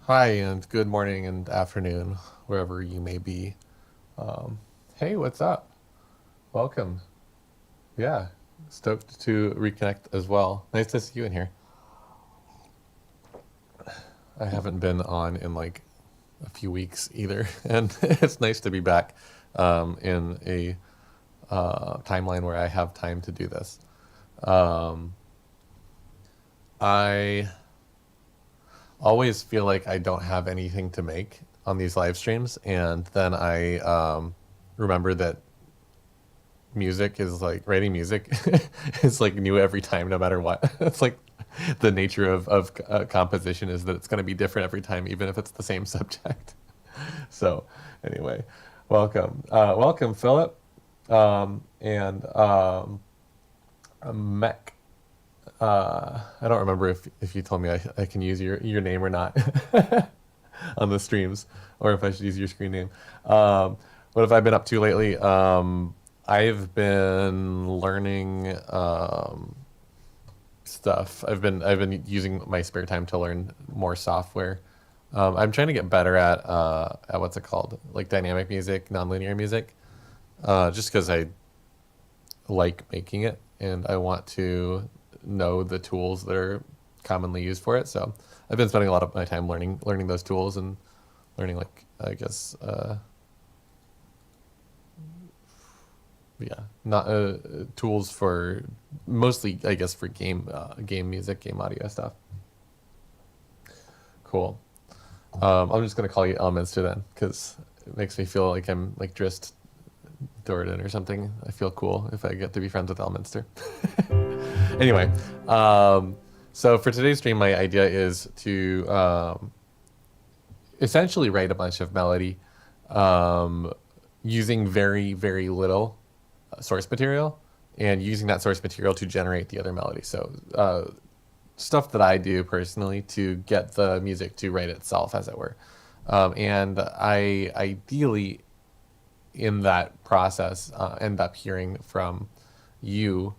Hi, and good morning and afternoon, wherever you may be. Um, hey, what's up? Welcome. Yeah, stoked to reconnect as well. Nice to see you in here. I haven't been on in like a few weeks either, and it's nice to be back in a timeline where I have time to do this. Um, I always feel like I don't have anything to make on these live streams, and then I remember that music is like writing music is like new every time, no matter what. It's like the nature of composition is that it's going to be different every time, even if it's the same subject. So, anyway, welcome, Philip, and Mech. I don't remember if you told me I can use your name or not on the streams, or if I should use your screen name. What have I been up to lately? I've been learning stuff. I've been using my spare time to learn more software. I'm trying to get better at what's it called, like dynamic music, nonlinear music, just because I like making it and I want to know the tools that are commonly used for it. So I've been spending a lot of my time learning those tools and learning like I guess yeah, not tools for mostly I guess for game music, game audio stuff. Cool. I'm just gonna call you Elminster then, because it makes me feel like I'm like Drist Dordan or something. I feel cool if I get to be friends with Elminster. Anyway, so for today's stream, my idea is to essentially write a bunch of melody using very, very little source material and using that source material to generate the other melody. So stuff that I do personally to get the music to write itself, as it were. And I ideally, in that process, end up hearing from you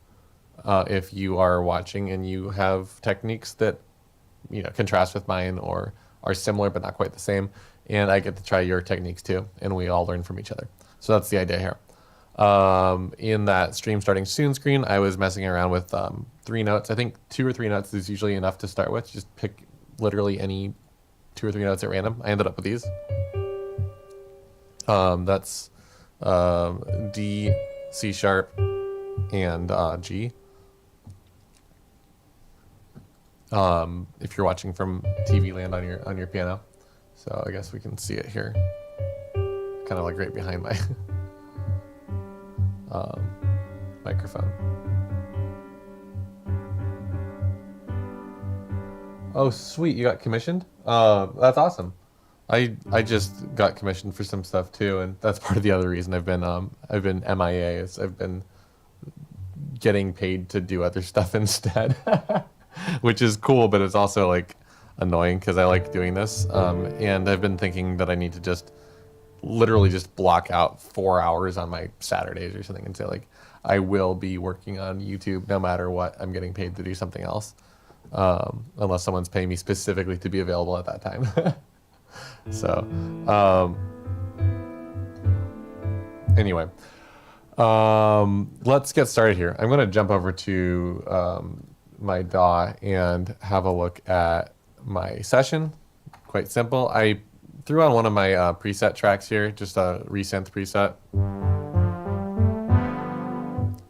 if you are watching and you have techniques that contrast with mine or are similar but not quite the same, and I get to try your techniques too, and we all learn from each other. So that's the idea here. In that stream starting soon screen, I was messing around with three notes. I think two or three notes is usually enough to start with. Just pick literally any two or three notes at random. I ended up with these. That's D, C sharp, and G. If you're watching from TV land on your piano, so I guess we can see it here, kind of like right behind my microphone. Oh, sweet! You got commissioned. That's awesome. I just got commissioned for some stuff too, and that's part of the other reason I've been MIA. Is I've been getting paid to do other stuff instead, which is cool, but it's also like annoying because I like doing this. And I've been thinking that I need to just literally just block out 4 hours on my Saturdays or something and say like I will be working on YouTube no matter what. I'm getting paid to do something else, unless someone's paying me specifically to be available at that time. So anyway, let's get started here. I'm going to jump over to my DAW and have a look at my session. Quite simple. I threw on one of my preset tracks here, just a resynth preset.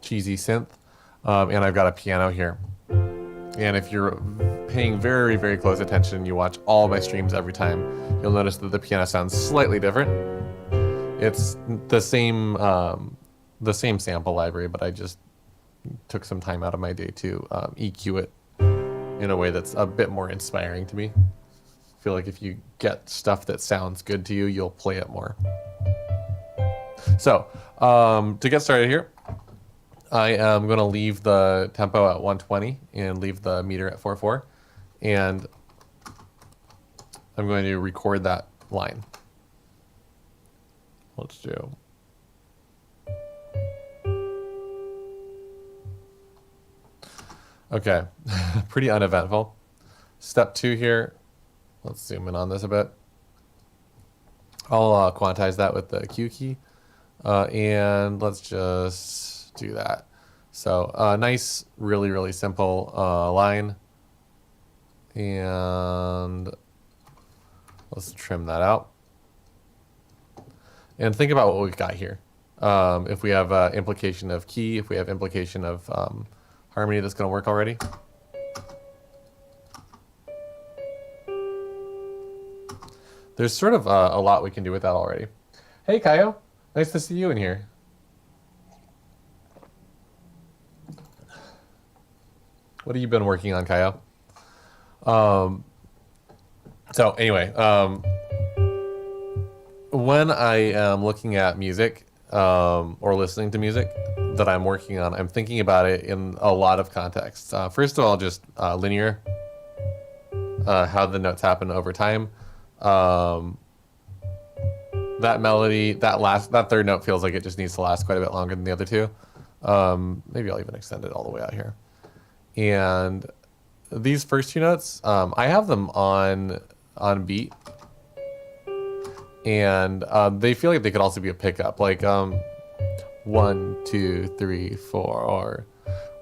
Cheesy synth. And I've got a piano here. And if you're paying very, very close attention, you watch all my streams every time, you'll notice that the piano sounds slightly different. It's the same sample library, but I just took some time out of my day to EQ it in a way that's a bit more inspiring to me. I feel like if you get stuff that sounds good to you, you'll play it more. So to get started here, I am going to leave the tempo at 120 and leave the meter at 4/4, and I'm going to record that line. Let's do. Okay, pretty uneventful. Step 2 here, Let's zoom in on this a bit. I'll quantize that with the Q key. And let's just do that. So nice, really, really simple line. And let's trim that out. And think about what we've got here. If we have implication of key, if we have implication of harmony, that's going to work already. There's sort of a lot we can do with that already. Hey, Kaio. Nice to see you in here. What have you been working on, Kaio? So anyway, when I am looking at music or listening to music that I'm working on, I'm thinking about it in a lot of contexts. First of all, just linear, how the notes happen over time. That melody, that third note feels like it just needs to last quite a bit longer than the other two. Maybe I'll even extend it all the way out here. And these first two notes, I have them on beat, and they feel like they could also be a pickup, like 1, 2, 3, 4, or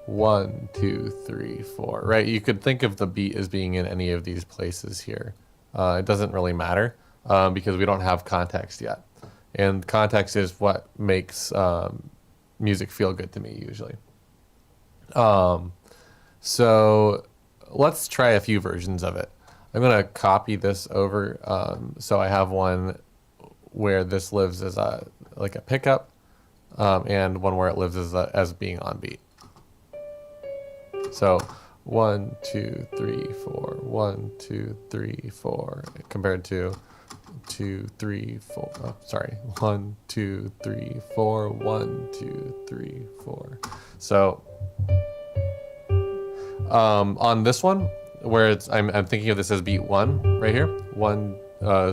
1, 2, 3, 4. Right? You could think of the beat as being in any of these places here. It doesn't really matter because we don't have context yet, and context is what makes music feel good to me usually. So let's try a few versions of it. I'm going to copy this over. So I have one where this lives as like a pickup, and one where it lives as being on beat. So 1, 2, 3, 4, 1, 2, 3, 4, compared to 2, 3, 4. Oh, sorry, 1, 2, 3, 4, 1, 2, 3, 4. So on this one, where I'm thinking of this as beat 1 right here. 1,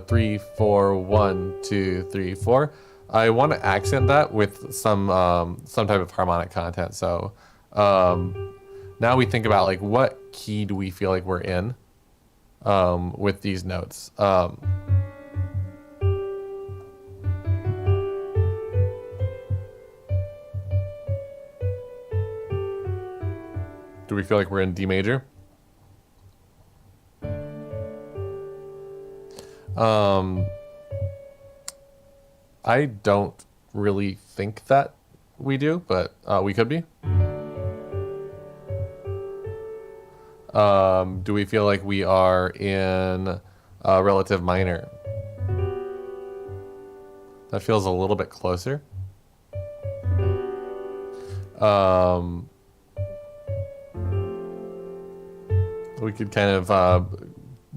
3, 4, 1, 2, 3, 4. I want to accent that with some type of harmonic content. So now we think about like what key do we feel like we're in with these notes. Do we feel like we're in D major? I don't really think that we do, but we could be. Do we feel like we are in relative minor? That feels a little bit closer. We could kind of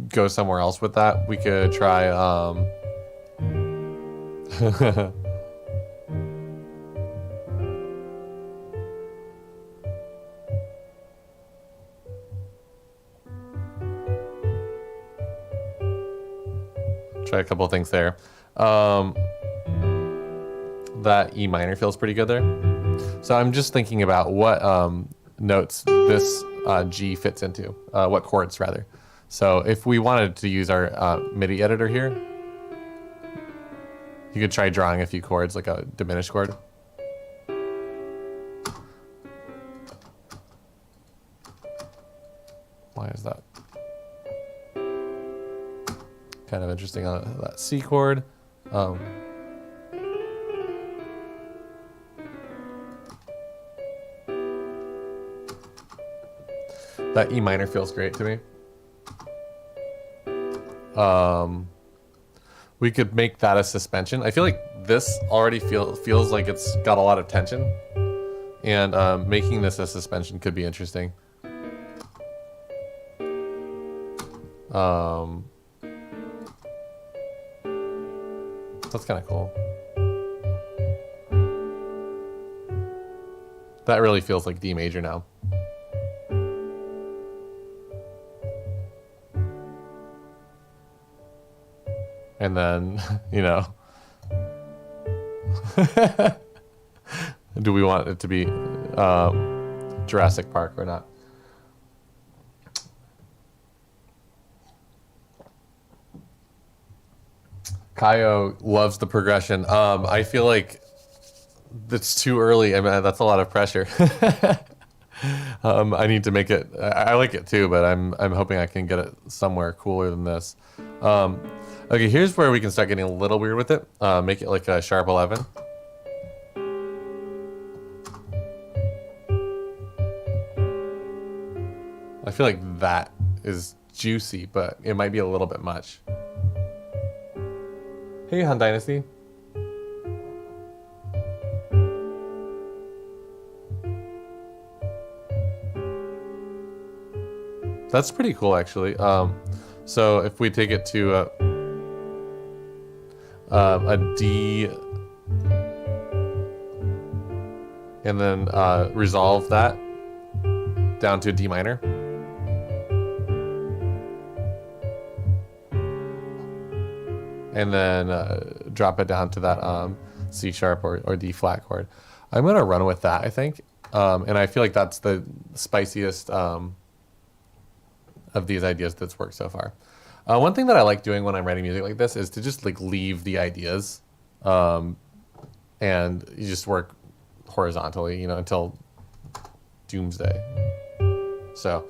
go somewhere else with that. We could try try a couple of things there. That E minor feels pretty good there. So I'm just thinking about what notes this G fits into, what chords rather. So if we wanted to use our MIDI editor here, you could try drawing a few chords, like a diminished chord. Why is that? Kind of interesting on that C chord. That E minor feels great to me. We could make that a suspension. I feel like this already feels like it's got a lot of tension, and making this a suspension could be interesting. That's kind of cool. That really feels like D major now. And then, you know, do we want it to be Jurassic Park or not? Kaio loves the progression. I feel like it's too early. I mean, that's a lot of pressure. I need to make it. I like it too, but I'm hoping I can get it somewhere cooler than this. Okay, here's where we can start getting a little weird with it. Make it like a sharp 11. I feel like that is juicy, but it might be a little bit much. Hey, Han Dynasty. That's pretty cool, actually. So if we take it to a D, and then resolve that down to a D minor. And then drop it down to that C sharp or D flat chord. I'm gonna run with that, I think. And I feel like that's the spiciest of these ideas that's worked so far. One thing that I like doing when I'm writing music like this is to just like leave the ideas, and you just work horizontally, until doomsday. So.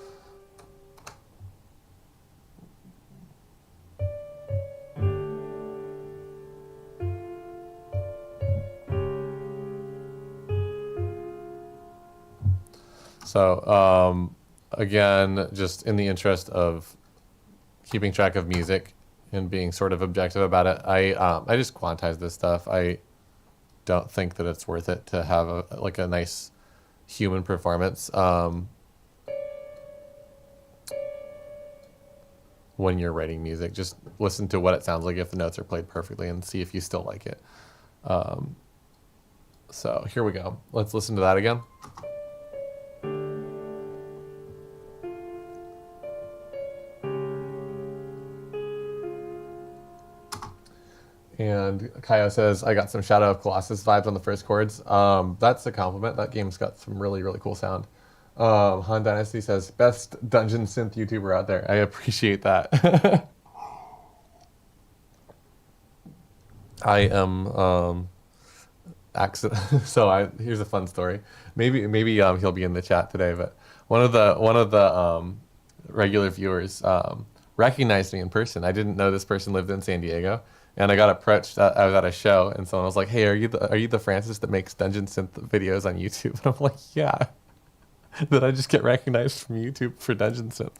So, again, just in the interest of keeping track of music and being sort of objective about it, I just quantize this stuff. I don't think that it's worth it to have a nice human performance when you're writing music. Just listen to what it sounds like if the notes are played perfectly and see if you still like it. So here we go. Let's listen to that again. And Kaio says, I got some Shadow of Colossus vibes on the first chords. That's a compliment. That game's got some really, really cool sound. Han Dynasty says, best dungeon synth YouTuber out there. I appreciate that. I am so here's a fun story. Maybe he'll be in the chat today, but one of the regular viewers recognized me in person. I didn't know this person lived in San Diego. And I got approached. I was at a show, and someone was like, "Hey, are you the Francis that makes dungeon synth videos on YouTube?" And I'm like, "Yeah." Did I just get recognized from YouTube for dungeon synth?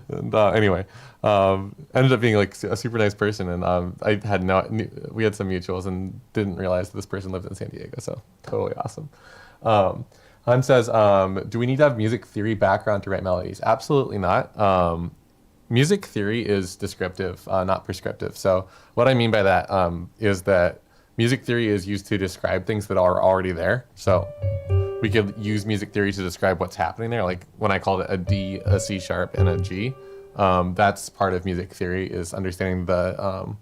And anyway, ended up being like a super nice person, and we had some mutuals, and didn't realize this person lived in San Diego. So totally awesome. Han says, "Do we need to have music theory background to write melodies?" Absolutely not. Music theory is descriptive, not prescriptive. So what I mean by that is that music theory is used to describe things that are already there. So we could use music theory to describe what's happening there. Like when I called it a D, a C sharp, and a G, that's part of music theory, is understanding the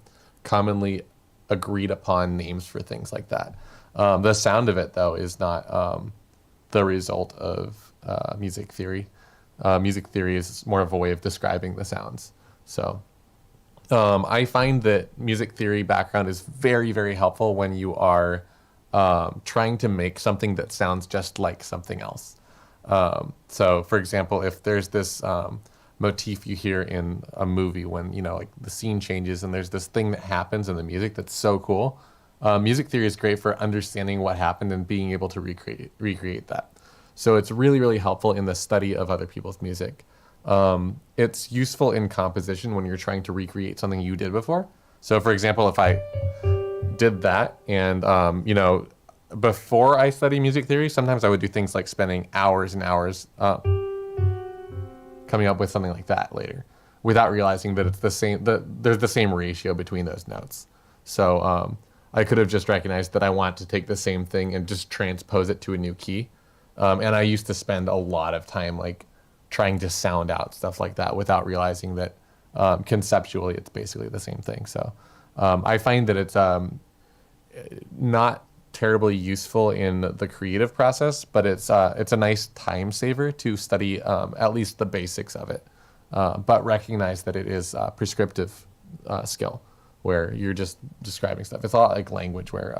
commonly agreed upon names for things like that. The sound of it, though, is not the result of music theory. Music theory is more of a way of describing the sounds. So I find that music theory background is very, very helpful when you are trying to make something that sounds just like something else. So for example, if there's this motif you hear in a movie when, like the scene changes and there's this thing that happens in the music that's so cool, music theory is great for understanding what happened and being able to recreate that. So it's really, really helpful in the study of other people's music. It's useful in composition when you're trying to recreate something you did before. So for example, if I did that and, before I study music theory, sometimes I would do things like spending hours and hours coming up with something like that later without realizing that it's the same, there's the same ratio between those notes. So I could have just recognized that I want to take the same thing and just transpose it to a new key. And I used to spend a lot of time like trying to sound out stuff like that without realizing that conceptually it's basically the same thing. So I find that it's not terribly useful in the creative process, but it's a nice time saver to study at least the basics of it, but recognize that it is a prescriptive skill. where you're just describing stuff. It's a lot like language where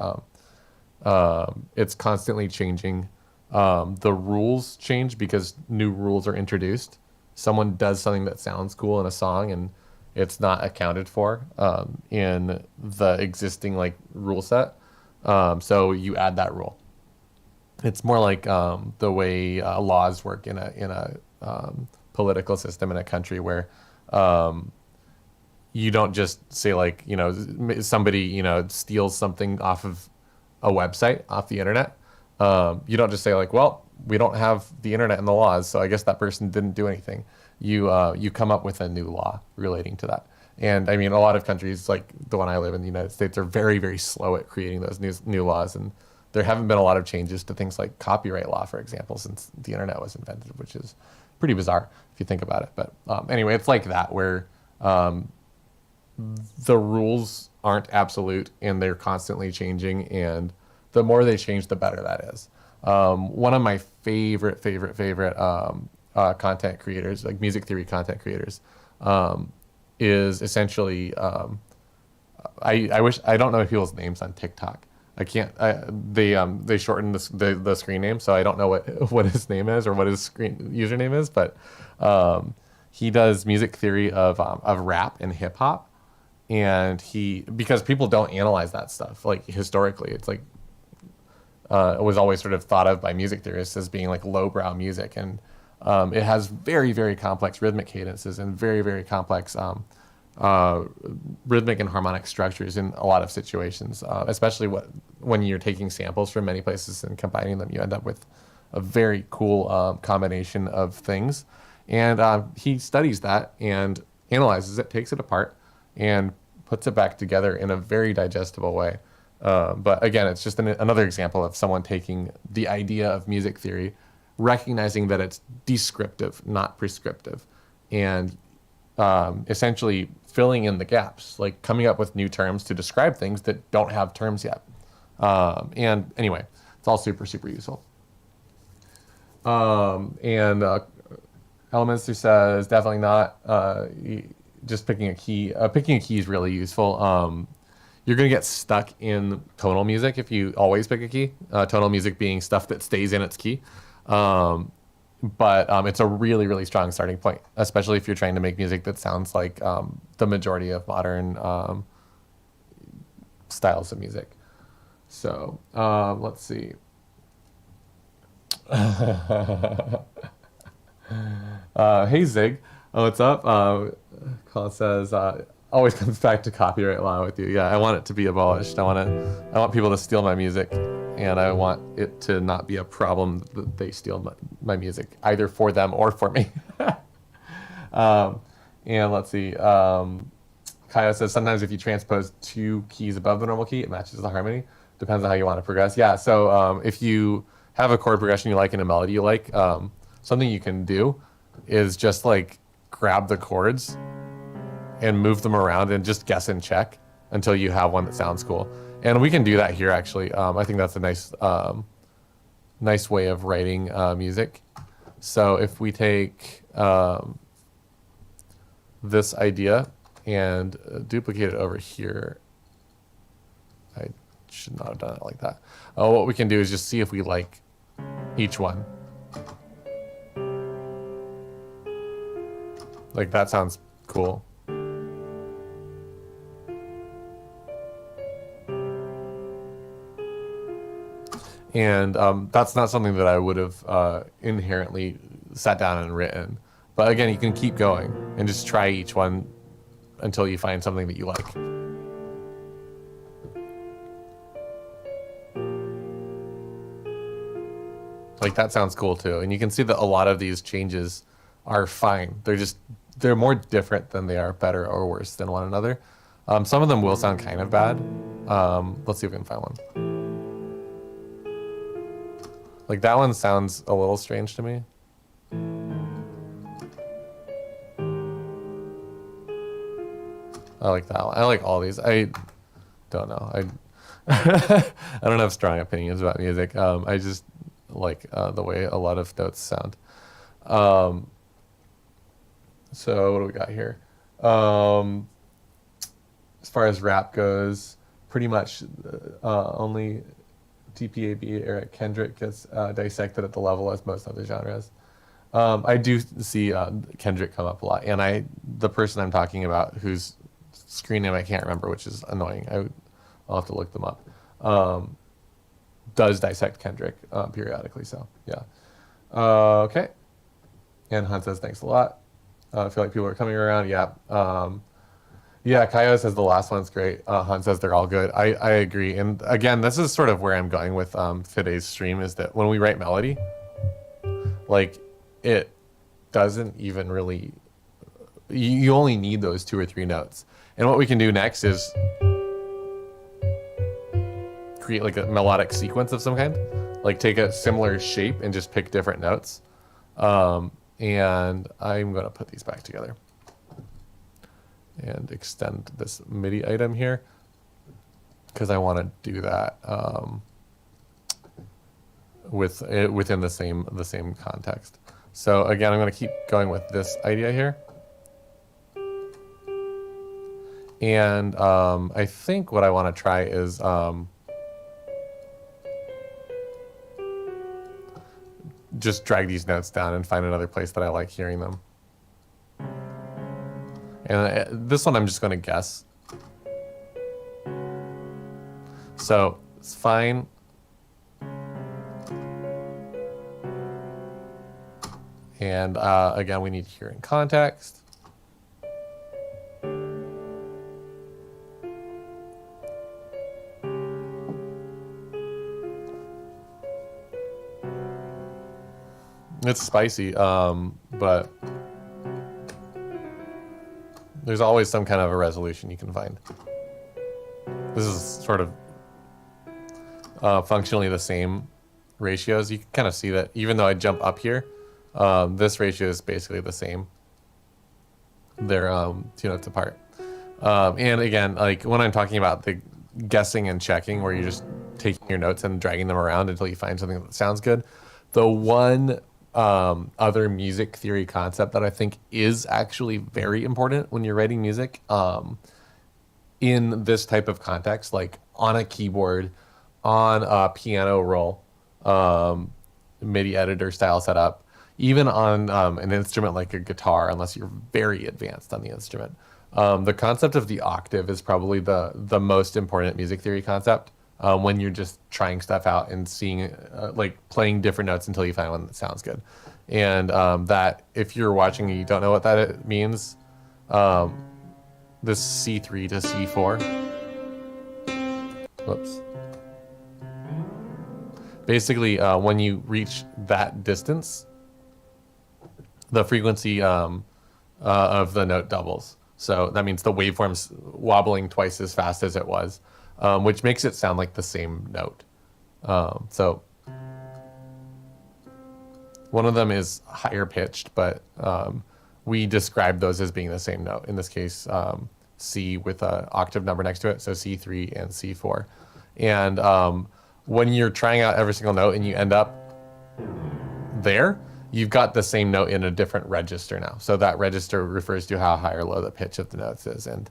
it's constantly changing. The rules change because new rules are introduced. Someone does something that sounds cool in a song and it's not accounted for in the existing like rule set. So you add that rule. It's more like the way laws work in a political system in a country where you don't just say like, you know, somebody, you know, steals something off of a website, off the internet. You don't just say like, well, we don't have the internet and the laws, so I guess that person didn't do anything. You come up with a new law relating to that. And I mean, a lot of countries like the one I live in, the United States, are very, very slow at creating those new laws. And there haven't been a lot of changes to things like copyright law, for example, since the internet was invented, which is pretty bizarre if you think about it. But anyway, it's like that where the rules aren't absolute and they're constantly changing. And the more they change, the better that is. One of my favorite content creators, like music theory content creators, is essentially I wish I don't know people's names on TikTok. I can't. They shortened the screen name, so I don't know what his name is or what his screen username is. But he does music theory of rap and hip hop, and because people don't analyze that stuff like historically. It's like it was always sort of thought of by music theorists as being like lowbrow music, and it has very, very complex rhythmic cadences and very, very complex rhythmic and harmonic structures in a lot of situations, especially when you're taking samples from many places and combining them. You end up with a very cool combination of things. And he studies that and analyzes it, takes it apart, and puts it back together in a very digestible way. But again, it's just another example of someone taking the idea of music theory, recognizing that it's descriptive, not prescriptive, and essentially filling in the gaps, like coming up with new terms to describe things that don't have terms yet. And anyway, it's all super, super useful. And Elementary says definitely not. Just picking a key. Picking a key is really useful. You're going to get stuck in tonal music if you always pick a key. Tonal music being stuff that stays in its key. But it's a really, really strong starting point, especially if you're trying to make music that sounds like the majority of modern styles of music. So let's see. Hey Zig, what's up? Colin says always comes back to copyright law with you. Yeah, I want it to be abolished. I want people to steal my music, and I want it to not be a problem that they steal my music, either for them or for me. And let's see. Kaya says sometimes if you transpose 2 keys above the normal key, it matches the harmony. Depends on how you want to progress. Yeah. So if you have a chord progression you like and a melody you like, something you can do is just like grab the chords and move them around and just guess and check until you have one that sounds cool. And we can do that here, actually. I think that's a nice way of writing music. So if we take this idea and duplicate it over here, I should not have done it like that. What we can do is just see if we like each one. Like that sounds cool. And that's not something that I would have inherently sat down and written. But again, you can keep going and just try each one until you find something that you like. Like that sounds cool too. And you can see that a lot of these changes are fine. They're more different than they are better or worse than one another. Some of them will sound kind of bad. Let's see if we can find one. Like that one sounds a little strange to me. I like that one. I like all these. I don't know. I don't have strong opinions about music. I just like the way a lot of notes sound. So what do we got here? as far as rap goes, pretty much only TPAB Eric Kendrick gets dissected at the level as most other genres. I do see Kendrick come up a lot, and the person I'm talking about whose screen name I can't remember, which is annoying. I'll have to look them up. Does dissect Kendrick periodically, so yeah. Okay. And Han says thanks a lot. I feel like people are coming around. Yeah. Yeah, Kaya says the last one's great. Han says they're all good. I agree. And again, this is sort of where I'm going with today's stream, is that when we write melody, like, it doesn't even really, you only need those 2 or 3 notes. And what we can do next is create like a melodic sequence of some kind, like take a similar shape and just pick different notes. And I'm going to put these back together and extend this MIDI item here because I want to do that within the same context. So again, I'm going to keep going with this idea here. And I think what I want to try is just drag these notes down and find another place that I like hearing them. And this one I'm just going to guess. So it's fine. And again, we need to hear in context. It's spicy, but there's always some kind of a resolution you can find. This is sort of functionally the same ratios. You can kind of see that even though I jump up here, this ratio is basically the same. They're 2 notes apart. And again, like when I'm talking about the guessing and checking, where you're just taking your notes and dragging them around until you find something that sounds good, the one other music theory concept that I think is actually very important when you're writing music in this type of context, like on a keyboard, on a piano roll, MIDI editor style setup, even on an instrument like a guitar, unless you're very advanced on the instrument. The concept of the octave is probably the most important music theory concept. When you're just trying stuff out and seeing, like playing different notes until you find one that sounds good. And that, if you're watching and you don't know what that means, this C3 to C4, whoops. Basically, when you reach that distance, the frequency of the note doubles. So that means the waveform's wobbling twice as fast as it was. Which makes it sound like the same note. So one of them is higher pitched, but we describe those as being the same note. In this case, C with an octave number next to it, so C3 and C4. And when you're trying out every single note and you end up there, you've got the same note in a different register now. So that register refers to how high or low the pitch of the notes is. And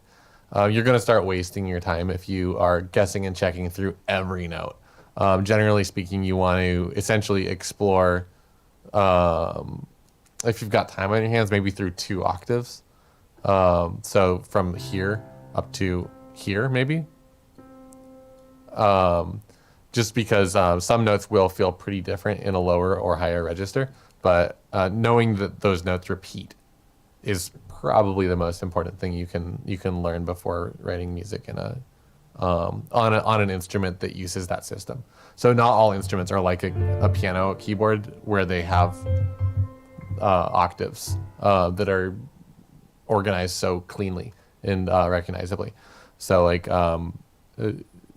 you're going to start wasting your time if you are guessing and checking through every note. Generally speaking, you want to essentially explore, if you've got time on your hands, maybe through 2 octaves. So from here up to here, maybe. Just because some notes will feel pretty different in a lower or higher register. But knowing that those notes repeat is probably the most important thing you can learn before writing music in on an instrument that uses that system. So not all instruments are like a piano keyboard where they have octaves that are organized so cleanly and recognizably. So like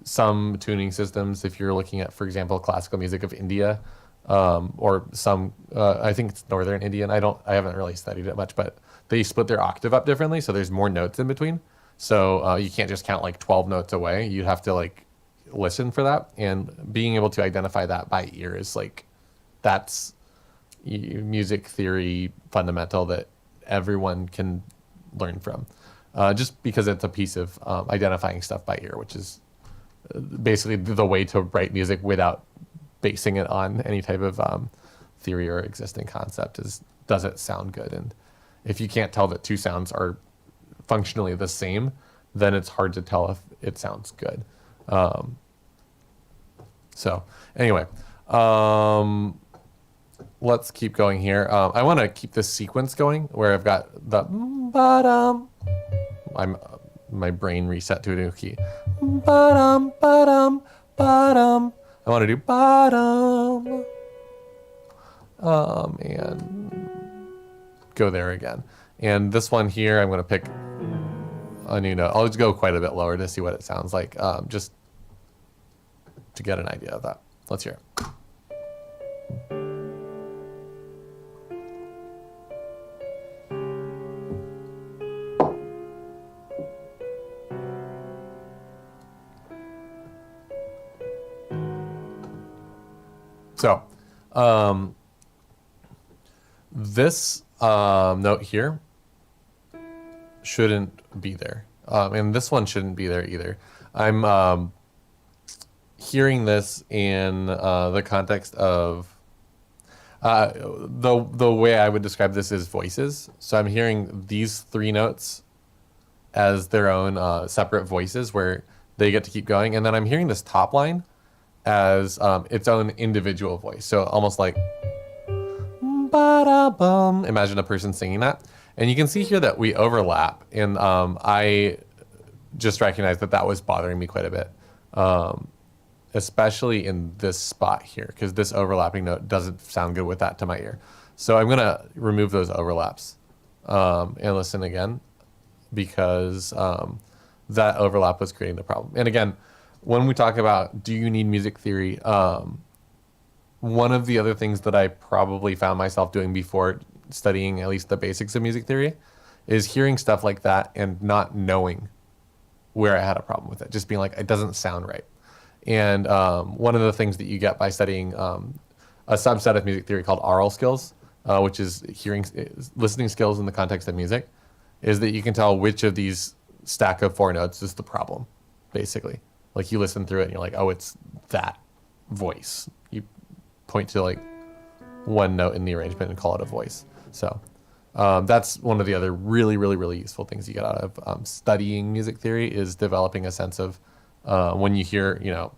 some tuning systems, if you're looking at, for example, classical music of India, or some I think it's northern Indian. I haven't really studied it much, but they split their octave up differently, so there's more notes in between. So you can't just count like 12 notes away. You have to like listen for that, and being able to identify that by ear is like, that's music theory fundamental that everyone can learn from. just because it's a piece of identifying stuff by ear, which is basically the way to write music without basing it on any type of theory or existing concept is, does it sound good? And if you can't tell that two sounds are functionally the same, then it's hard to tell if it sounds good. So anyway, let's keep going here. I want to keep this sequence going where I've got the ba-dum. My brain reset to a new key. Ba-dum, ba-dum, ba-dum. I want to do bottom. And go there again. And this one here, I'm going to pick a new note. I'll just go quite a bit lower to see what it sounds like, just to get an idea of that. Let's hear it. So, this note here shouldn't be there. And this one shouldn't be there either. I'm hearing this in the context of the way I would describe this is voices. So I'm hearing these three notes as their own separate voices where they get to keep going. And then I'm hearing this top line as its own individual voice. So almost like, ba-da-bum. Imagine a person singing that. And you can see here that we overlap. And I just recognized that that was bothering me quite a bit, especially in this spot here, because this overlapping note doesn't sound good with that to my ear. So I'm going to remove those overlaps and listen again, because that overlap was creating the problem. And again, when we talk about do you need music theory, one of the other things that I probably found myself doing before studying at least the basics of music theory is hearing stuff like that and not knowing where I had a problem with it. Just being like, it doesn't sound right. And one of the things that you get by studying a subset of music theory called aural skills, which is listening skills in the context of music, is that you can tell which of these stack of four notes is the problem, basically. Like you listen through it and you're like, oh, it's that voice. You point to like one note in the arrangement and call it a voice. So that's one of the other really, really, really useful things you get out of studying music theory is developing a sense of when you hear, you know,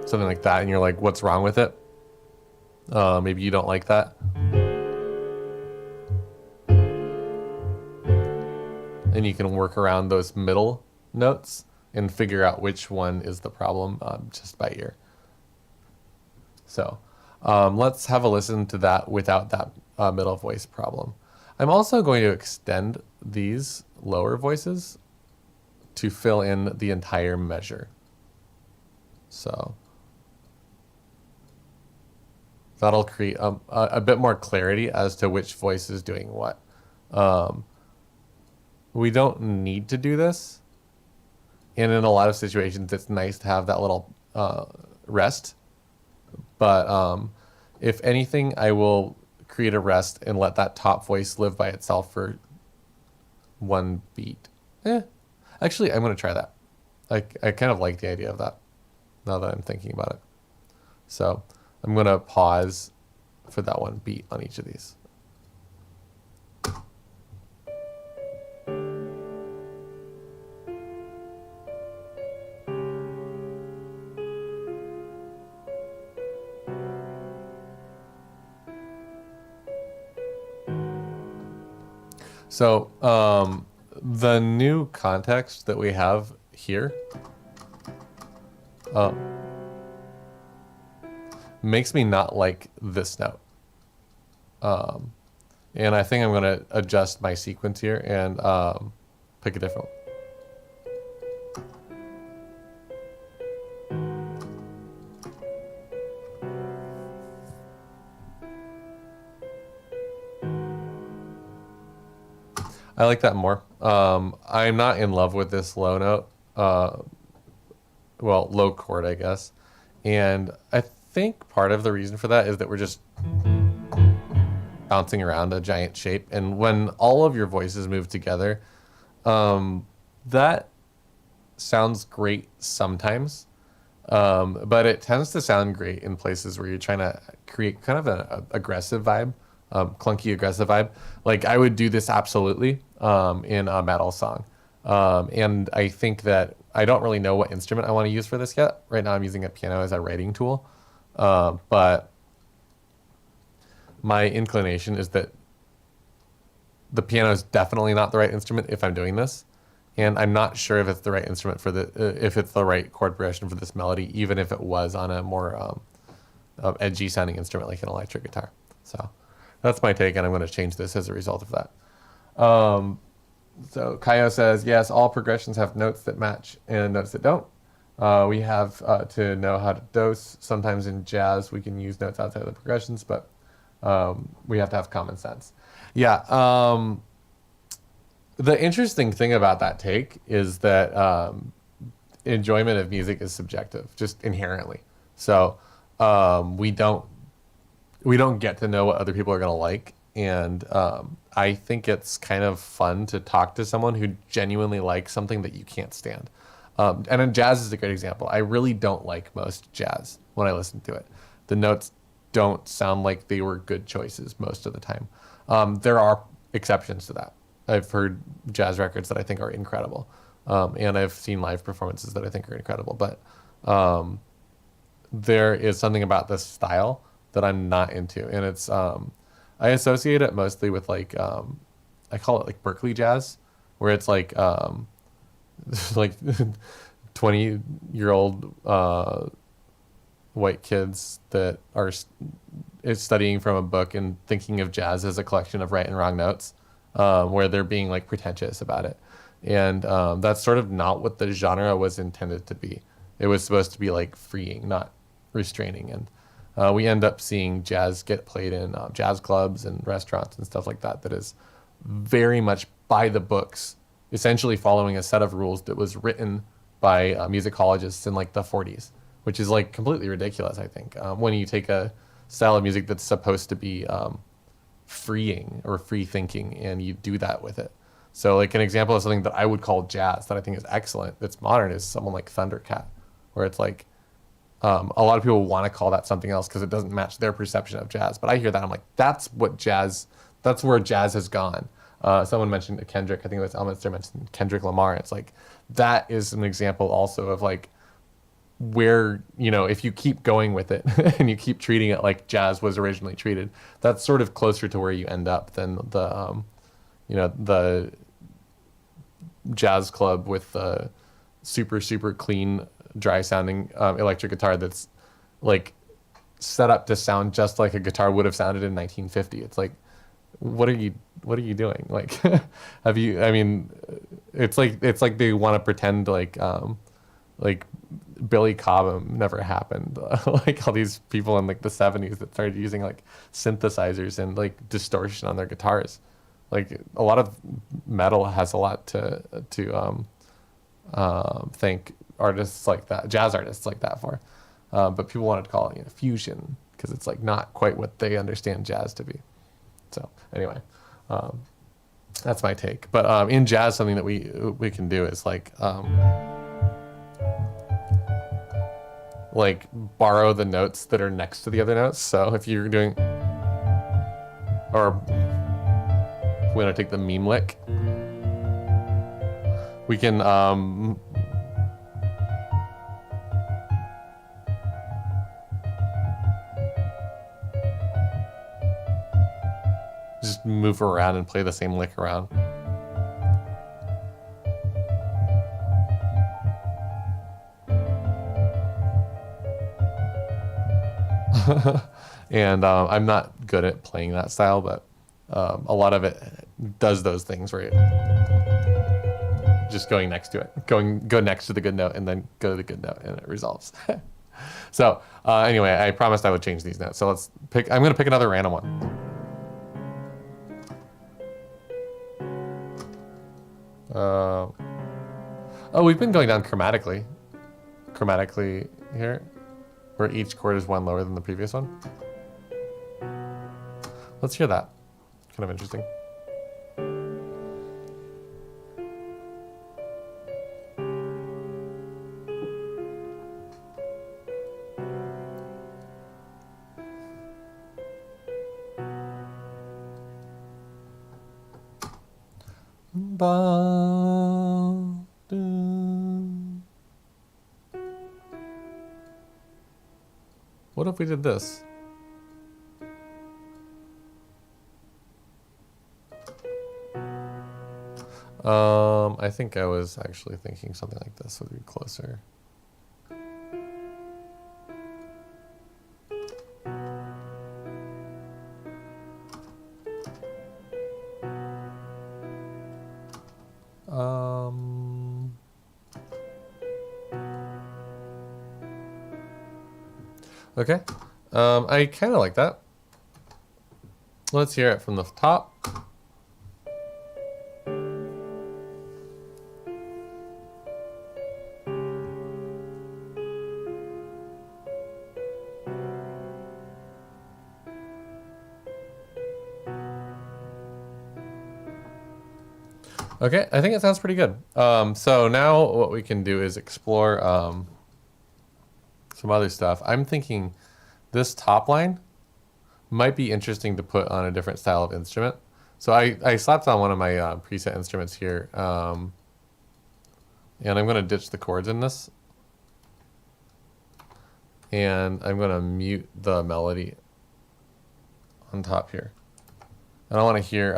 something like that and you're like, what's wrong with it? Maybe you don't like that. And you can work around those middle notes and figure out which one is the problem just by ear. So let's have a listen to that without that middle voice problem. I'm also going to extend these lower voices to fill in the entire measure. So that'll create a bit more clarity as to which voice is doing what. We don't need to do this. And in a lot of situations, it's nice to have that little rest. But if anything, I will create a rest and let that top voice live by itself for one beat. Actually, I'm going to try that. I kind of like the idea of that now that I'm thinking about it. So I'm going to pause for that one beat on each of these. So the new context that we have here makes me not like this note. And I think I'm going to adjust my sequence here and pick a different one. I like that more. I'm not in love with this low note. Well, low chord, I guess. And I think part of the reason for that is that we're just bouncing around a giant shape. And when all of your voices move together, that sounds great sometimes, but it tends to sound great in places where you're trying to create kind of an aggressive vibe, clunky aggressive vibe. Like I would do this absolutely in a metal song. And I think that I don't really know what instrument I want to use for this yet. Right now I'm using a piano as a writing tool. But my inclination is that the piano is definitely not the right instrument if I'm doing this. And I'm not sure if it's the right instrument for if it's the right chord progression for this melody, even if it was on a more edgy sounding instrument like an electric guitar. So that's my take, and I'm going to change this as a result of that. So Kaio says, yes, all progressions have notes that match and notes that don't. We have to know how to dose. Sometimes in jazz, we can use notes outside of the progressions, but we have to have common sense. Yeah. The interesting thing about that take is that enjoyment of music is subjective, just inherently. So we don't get to know what other people are going to like. And I think it's kind of fun to talk to someone who genuinely likes something that you can't stand. And in jazz is a great example. I really don't like most jazz when I listen to it. The notes don't sound like they were good choices most of the time. There are exceptions to that. I've heard jazz records that I think are incredible. And I've seen live performances that I think are incredible. But there is something about this style that I'm not into. And it's, I associate it mostly with like, I call it like Berkeley jazz, where it's like 20-year-old white kids that are studying from a book and thinking of jazz as a collection of right and wrong notes, where they're being like pretentious about it. And that's sort of not what the genre was intended to be. It was supposed to be like freeing, not restraining. And we end up seeing jazz get played in jazz clubs and restaurants and stuff like that, that is very much by the books, essentially following a set of rules that was written by musicologists in like the 40s, which is like completely ridiculous, I think, when you take a style of music that's supposed to be freeing or free thinking and you do that with it. So like an example of something that I would call jazz that I think is excellent, that's modern, is someone like Thundercat, where it's like a lot of people want to call that something else because it doesn't match their perception of jazz. But I hear that, I'm like, that's where jazz has gone. Someone mentioned Kendrick, I think it was Elminster mentioned Kendrick Lamar. It's like, that is an example also of like where, you know, if you keep going with it and you keep treating it like jazz was originally treated, that's sort of closer to where you end up than the, the jazz club with the super, super clean, dry sounding electric guitar that's like set up to sound just like a guitar would have sounded in 1950. It's like, what are you doing? Like, it's like they want to pretend like Billy Cobham never happened. Like all these people in like the 70s that started using like synthesizers and like distortion on their guitars. Like a lot of metal has a lot to thank artists like that, jazz artists like that for. But people wanted to call it fusion because it's like not quite what they understand jazz to be. So anyway, that's my take. But in jazz, something that we can do is like borrow the notes that are next to the other notes. So if you're doing, or if we want to take the meme lick, we can just move around and play the same lick around. And I'm not good at playing that style, but a lot of it does those things where just going next to it, go next to the good note and then go to the good note and it resolves. So anyway, I promised I would change these notes. So I'm going to pick another random one. We've been going down chromatically here, where each chord is one lower than the previous one. Let's hear that. kind of interesting. What if we did this? I think I was actually thinking something like this would be closer. Okay. I kind of like that. Let's hear it from the top. Okay, I think it sounds pretty good. So now what we can do is explore some other stuff. I'm thinking this top line might be interesting to put on a different style of instrument. So I slapped on one of my preset instruments here, and I'm going to ditch the chords in this. And I'm going to mute the melody on top here. And I want to hear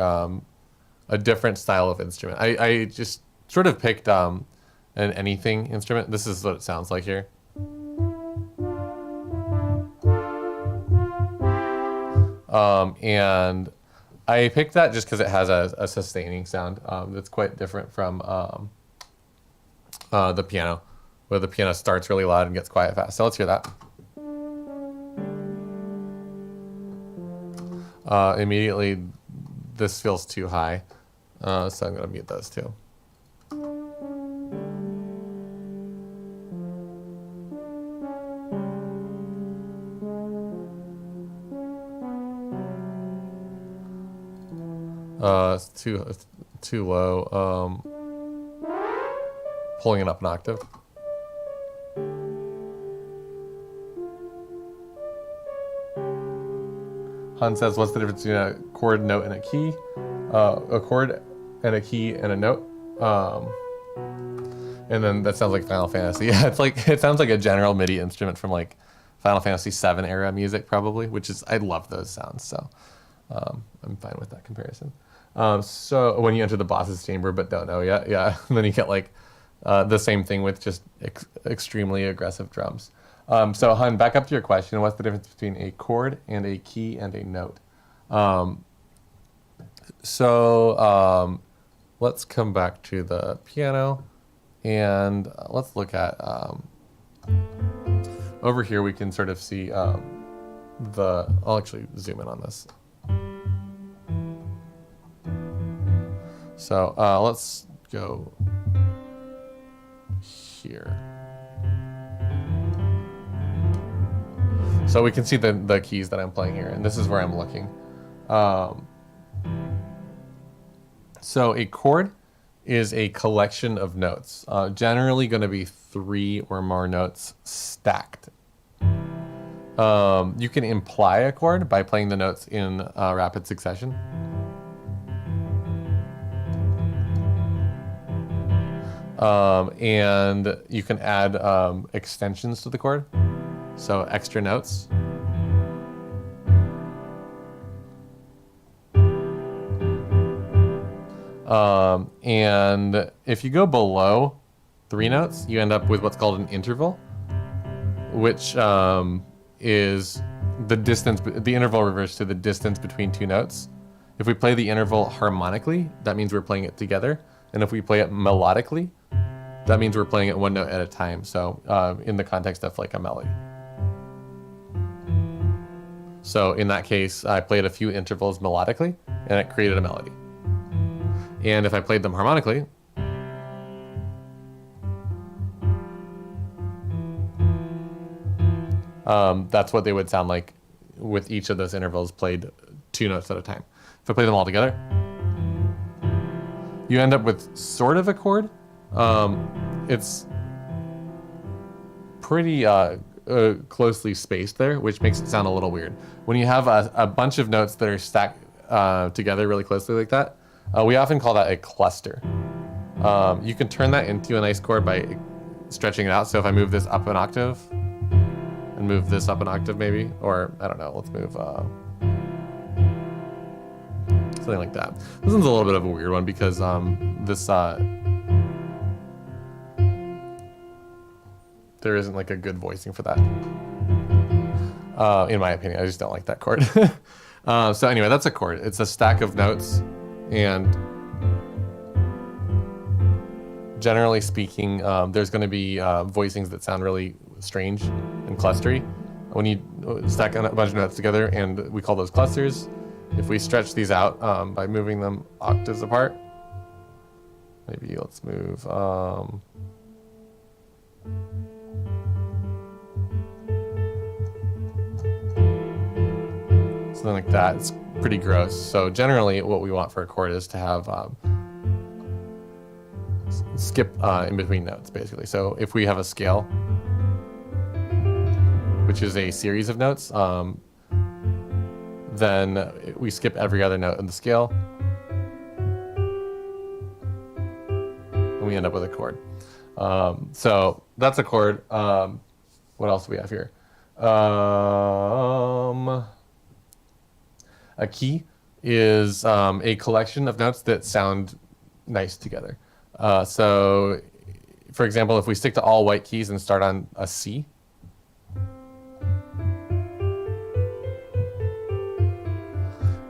a different style of instrument. I just sort of picked an anything instrument. This is what it sounds like here. And I picked that just because it has a sustaining sound that's quite different from the piano, where the piano starts really loud and gets quiet fast. So let's hear that. Immediately, this feels too high, so I'm going to mute those too. It's too low. Pulling it up an octave. Han says, what's the difference between a chord, note, and a key? A chord and a key and a note. And then that sounds like Final Fantasy. Yeah, it sounds like a general MIDI instrument from like Final Fantasy VII era music probably, which is, I love those sounds. So I'm fine with that comparison. So when you enter the boss's chamber but don't know yet, yeah, and then you get like the same thing with just extremely aggressive drums. So Han, back up to your question, what's the difference between a chord and a key and a note? Let's come back to the piano and let's look at, over here we can sort of see I'll actually zoom in on this. So let's go here. So we can see the keys that I'm playing here, and this is where I'm looking. So a chord is a collection of notes, generally going to be 3 or more notes stacked. You can imply a chord by playing the notes in rapid succession. And you can add extensions to the chord, so extra notes. And if you go below 3 notes, you end up with what's called an interval, which is the distance. The interval refers to the distance between 2 notes. If we play the interval harmonically, that means we're playing it together. And if we play it melodically, that means we're playing it 1 note at a time. So in the context of like a melody. So in that case, I played a few intervals melodically and it created a melody. And if I played them harmonically, that's what they would sound like with each of those intervals played 2 notes at a time. If I play them all together, you end up with sort of a chord. It's pretty closely spaced there, which makes it sound a little weird. When you have a bunch of notes that are stacked together really closely like that, we often call that a cluster. You can turn that into a nice chord by stretching it out. So if I move this up an octave and move this up an octave maybe, or I don't know, let's move something like that. This one's a little bit of a weird one because this there isn't like a good voicing for that. In my opinion, I just don't like that chord. So anyway, that's a chord. It's a stack of notes, and generally speaking, there's going to be voicings that sound really strange and clustery when you stack a bunch of notes together, and we call those clusters. If we stretch these out by moving them octaves apart, maybe let's move something like that. It's pretty gross. So generally what we want for a chord is to have skip in between notes, basically. So if we have a scale, which is a series of notes, then we skip every other note in the scale, and we end up with a chord. So that's a chord. What else do we have here? A key is a collection of notes that sound nice together. So, for example, if we stick to all white keys and start on a C,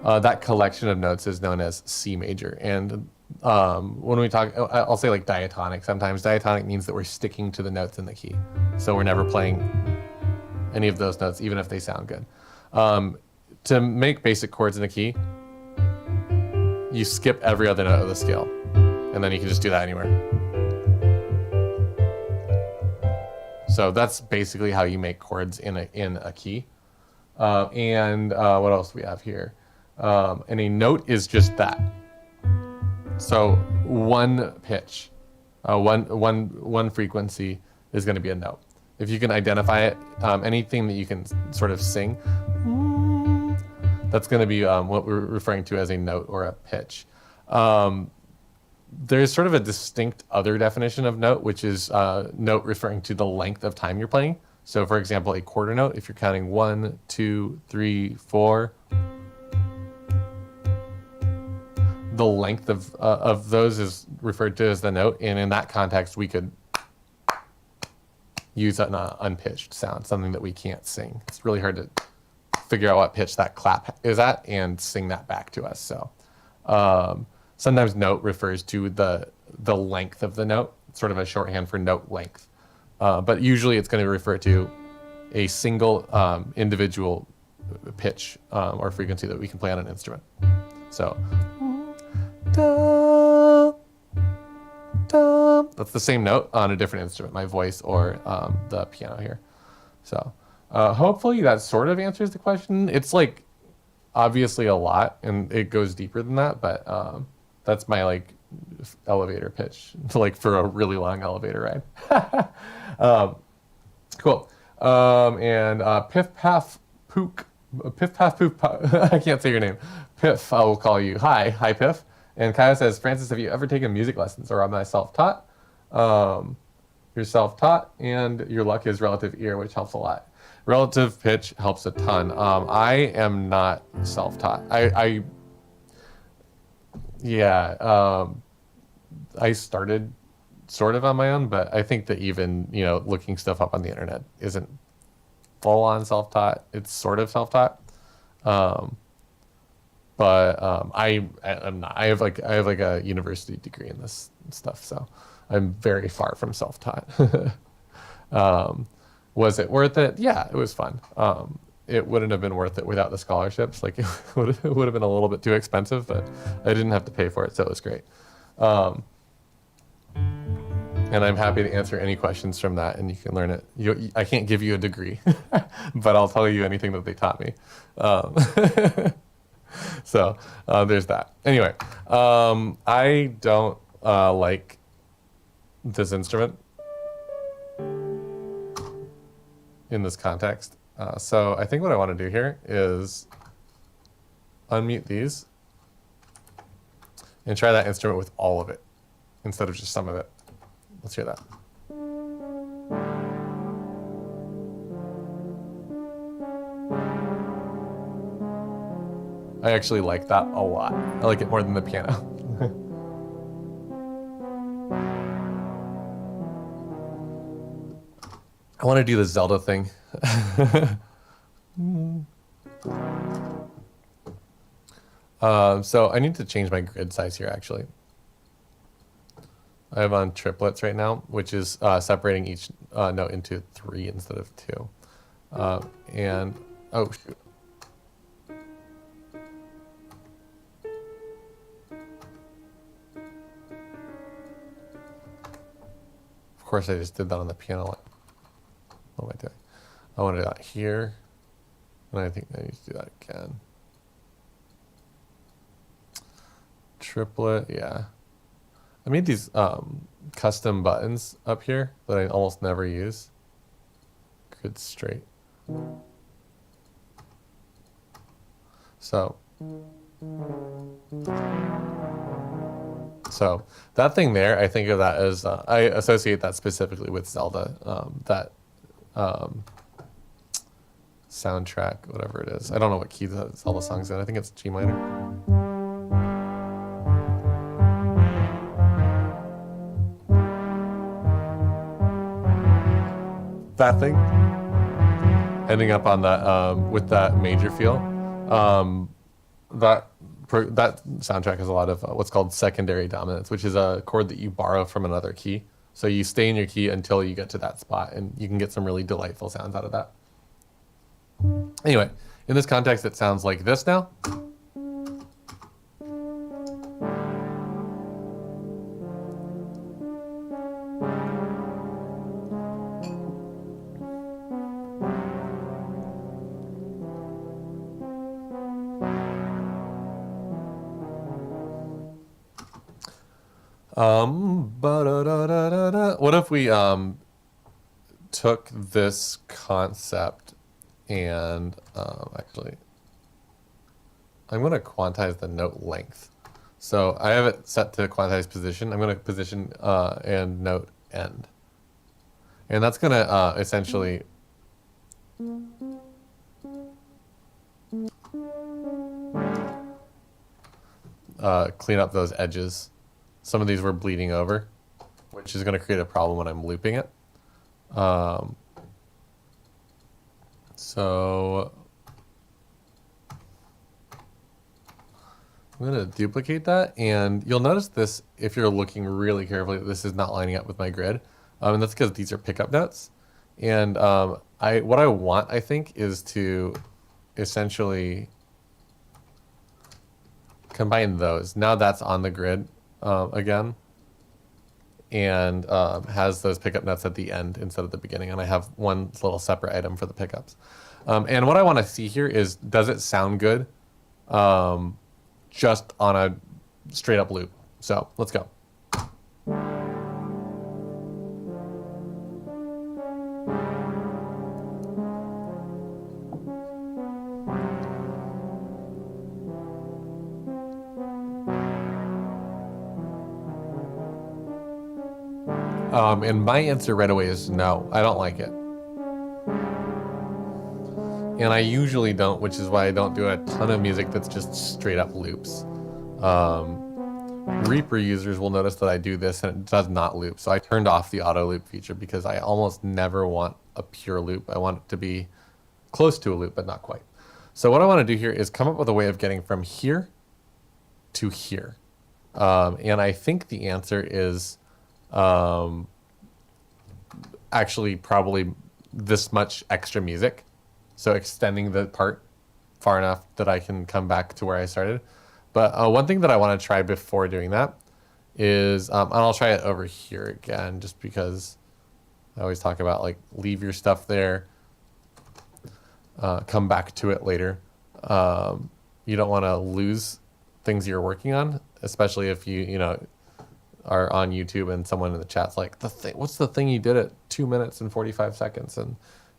that collection of notes is known as C major. And when we talk, I'll say like diatonic. Sometimes diatonic means that we're sticking to the notes in the key. So we're never playing any of those notes, even if they sound good. To make basic chords in a key, you skip every other note of the scale, and then you can just do that anywhere. So that's basically how you make chords in a key. And what else do we have here? And a note is just that. So one pitch, one frequency is going to be a note. If you can identify it, anything that you can sort of sing, that's going to be what we're referring to as a note or a pitch. There's sort of a distinct other definition of note, which is note referring to the length of time you're playing. So for example, a quarter note, if you're counting 1, 2, 3, 4, the length of those is referred to as the note. And in that context, we could use an unpitched sound, something that we can't sing. It's really hard to figure out what pitch that clap is at and sing that back to us. So sometimes note refers to the length of the note, sort of a shorthand for note length. But usually it's going to refer to a single individual pitch or frequency that we can play on an instrument. So da, da, that's the same note on a different instrument, my voice or the piano here. So hopefully that sort of answers the question. It's like obviously a lot and it goes deeper than that, but that's my like elevator pitch, like for a really long elevator ride. Cool. And Piff Paff Pook, Piff Paff Poop, I can't say your name. Piff, I will call you. Hi Piff. And Kaya says, Francis, have you ever taken music lessons, or am I self-taught? You're self-taught, and your luck is relative ear, which helps a lot. Relative pitch helps a ton. I am not self-taught. I started sort of on my own, but I think that even, looking stuff up on the internet isn't full on self-taught. It's sort of self-taught. But I'm not. I have like a university degree in this stuff, so I'm very far from self-taught. Was it worth it? Yeah, it was fun. It wouldn't have been worth it without the scholarships. Like it would have been a little bit too expensive, but I didn't have to pay for it, so it was great. And I'm happy to answer any questions from that, and you can learn it. I can't give you a degree, but I'll tell you anything that they taught me. So there's that. Anyway, I don't like this instrument in this context. So I think what I want to do here is unmute these and try that instrument with all of it instead of just some of it. Let's hear that. I actually like that a lot. I like it more than the piano. I want to do the Zelda thing. So I need to change my grid size here, actually. I have on triplets right now, which is separating each note into 3 instead of 2. And, oh, shoot. Of course, I just did that on the piano line. What am I doing? I want to do that here. And I think I need to do that again. Triplet, yeah. I made these custom buttons up here that I almost never use. Grid straight. So that thing there, I think of that as, I associate that specifically with Zelda, that soundtrack, whatever it is. I don't know what key the Zelda song's in. I think it's G minor. That thing, ending up on that with that major feel. That soundtrack has a lot of what's called secondary dominance, which is a chord that you borrow from another key. So you stay in your key until you get to that spot, and you can get some really delightful sounds out of that. Anyway, in this context, it sounds like this now. What if we took this concept and actually, I'm going to quantize the note length. So I have it set to quantize position. I'm going to position and note end. And that's going to essentially clean up those edges. Some of these were bleeding over, which is going to create a problem when I'm looping it. So I'm going to duplicate that, and you'll notice this if you're looking really carefully. This is not lining up with my grid, and that's because these are pickup notes. And what I want, I think, is to essentially combine those. Now that's on the grid again, and has those pickup notes at the end instead of the beginning. And I have one little separate item for the pickups. And what I want to see here is, does it sound good just on a straight up loop? So let's go. And my answer right away is no, I don't like it. And I usually don't, which is why I don't do a ton of music that's just straight up loops. Reaper users will notice that I do this and it does not loop. So I turned off the auto loop feature because I almost never want a pure loop. I want it to be close to a loop, but not quite. So what I want to do here is come up with a way of getting from here to here. And I think the answer is actually probably this much extra music. So extending the part far enough that I can come back to where I started. But one thing that I want to try before doing that is, and I'll try it over here again, just because I always talk about like leave your stuff there, come back to it later. you don't want to lose things you're working on, especially if you know, are on YouTube and someone in the chat's like, what's the thing you did at 2 minutes and 45 seconds? And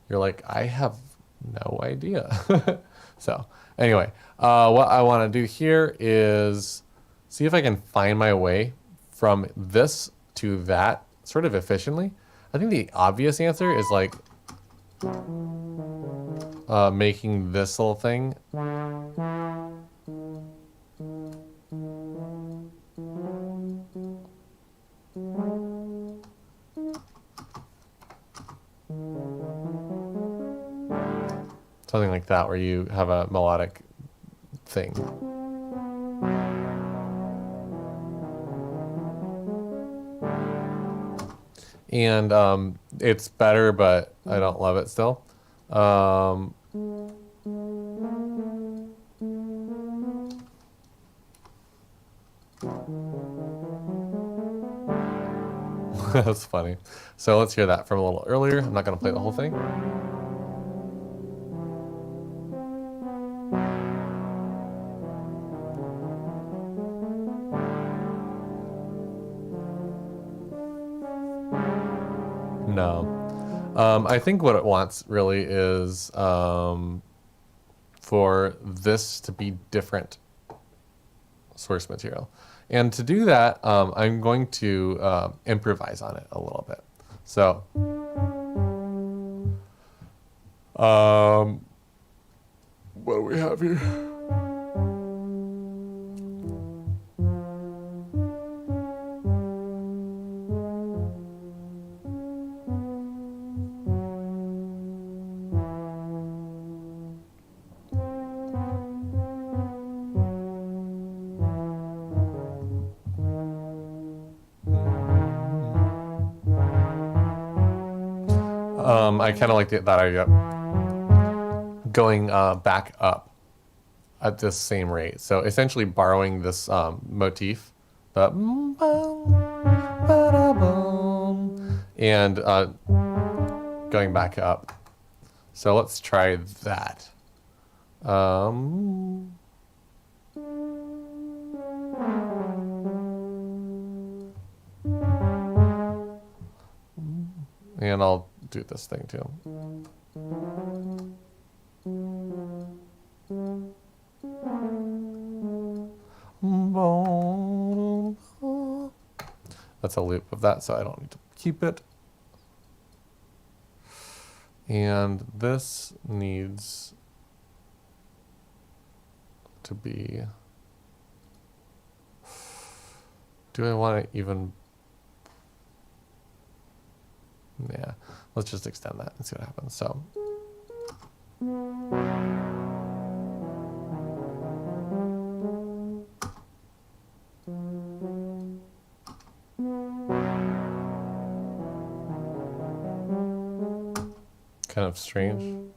you're like, I have no idea. So anyway, what I want to do here is see if I can find my way from this to that sort of efficiently. I think the obvious answer is like making this little thing. Something like that, where you have a melodic thing. And it's better, but I don't love it still. That's funny. So let's hear that from a little earlier. I'm not going to play the whole thing. No. I think what it wants really is for this to be different source material. And to do that, I'm going to improvise on it a little bit. So, what do we have here? I kind of like that idea. Going back up at this same rate. So essentially borrowing this motif, and going back up. So let's try that. And I'll do this thing too. That's a loop of that, so I don't need to keep it. And this needs to be, do I want to even, yeah, let's just extend that and see what happens. So. Kind of strange.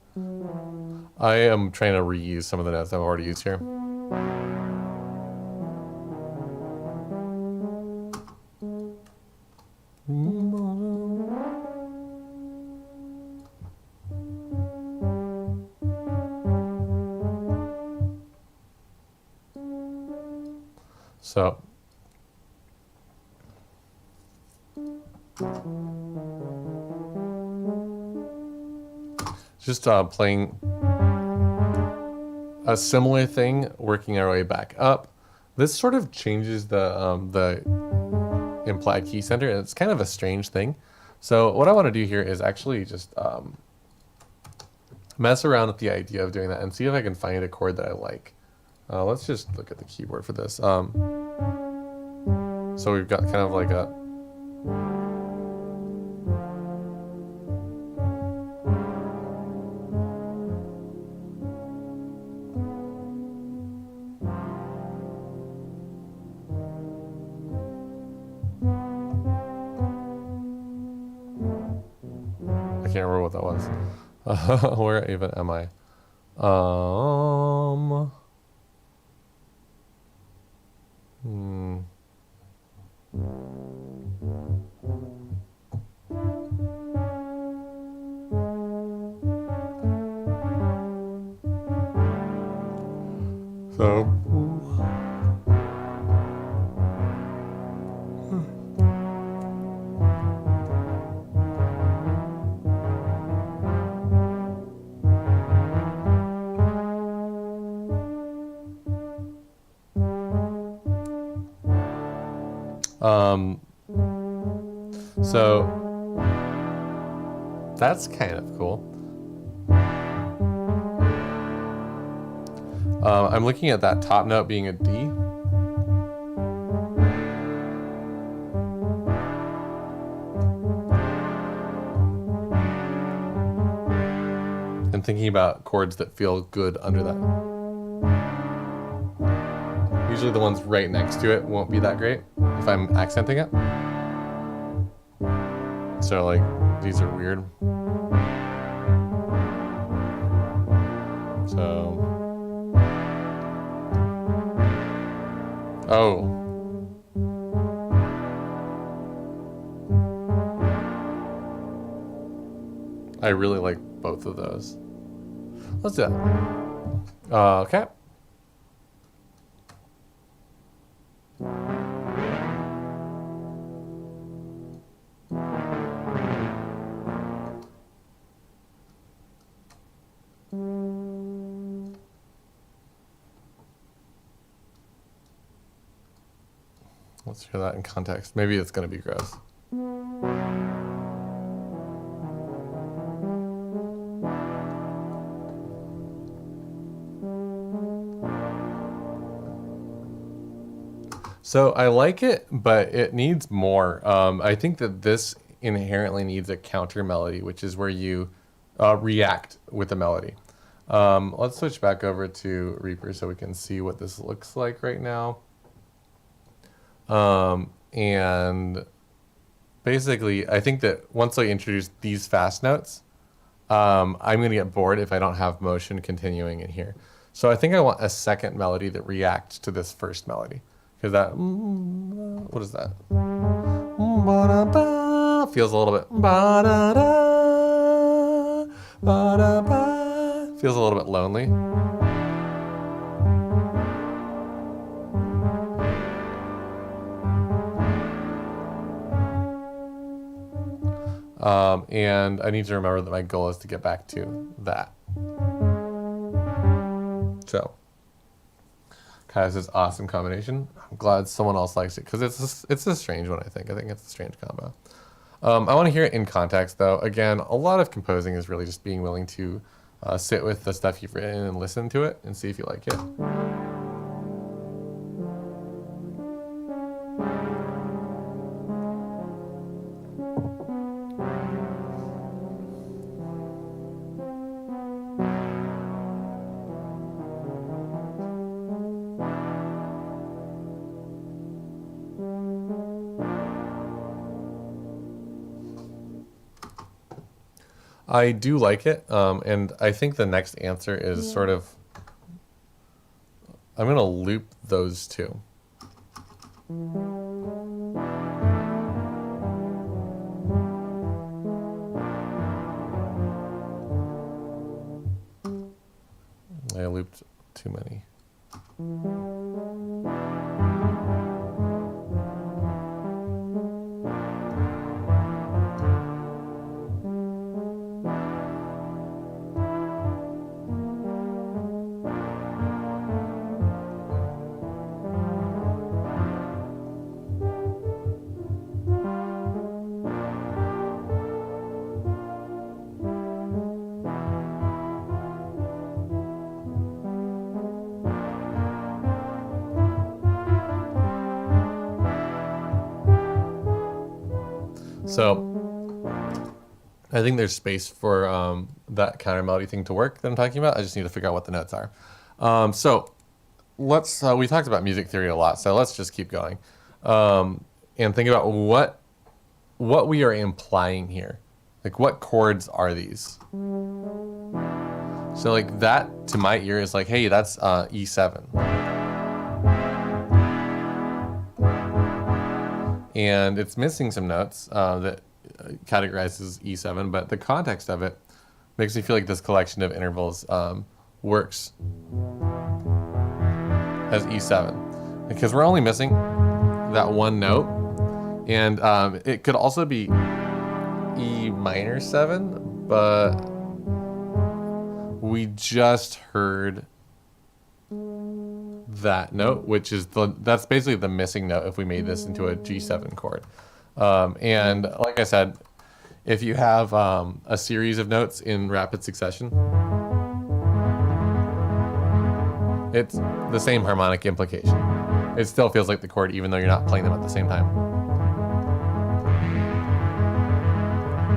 I am trying to reuse some of the notes I've already used here. So just playing a similar thing, working our way back up. This sort of changes the implied key center, and it's kind of a strange thing. So what I want to do here is actually just mess around with the idea of doing that and see if I can find a chord that I like. Let's just look at the keyboard for this. So we've got kind of like a I can't remember what that was. Where even am I? So. So that's kind of cool. I'm looking at that top note being a D. And thinking about chords that feel good under that. Usually the ones right next to it won't be that great if I'm accenting it. So like, these are weird. So. Oh. I really like both of those. Let's do that. Okay. Let's hear that in context. Maybe it's going to be gross. So I like it, but it needs more. I think that this inherently needs a counter melody, which is where you react with the melody. Let's switch back over to Reaper so we can see what this looks like right now. And basically, I think that once I introduce these fast notes, I'm going to get bored if I don't have motion continuing in here. So I think I want a second melody that reacts to this first melody. Because that, what is that? Feels a little bit, feels a little bit lonely. And I need to remember that my goal is to get back to that. So, kind of this awesome combination. I'm glad someone else likes it because it's a strange one. I think it's a strange combo. I want to hear it in context, though. Again, a lot of composing is really just being willing to sit with the stuff you've written and listen to it and see if you like it. I do like it, and I think the next answer is sort of, I'm going to loop those two. I looped too many. So I think there's space for that counter melody thing to work that I'm talking about. I just need to figure out what the notes are. So let's, we talked about music theory a lot, so let's just keep going and think about what we are implying here. Like, what chords are these? So like that to my ear is like, hey, that's E7. And it's missing some notes that categorizes E7, but the context of it makes me feel like this collection of intervals works. as E7 because we're only missing that one note, and it could also be E minor 7, but we just heard that note, which is that's basically the missing note if we made this into a G7 chord. And like I said, if you have a series of notes in rapid succession, it's the same harmonic implication. It still feels like the chord even though you're not playing them at the same time.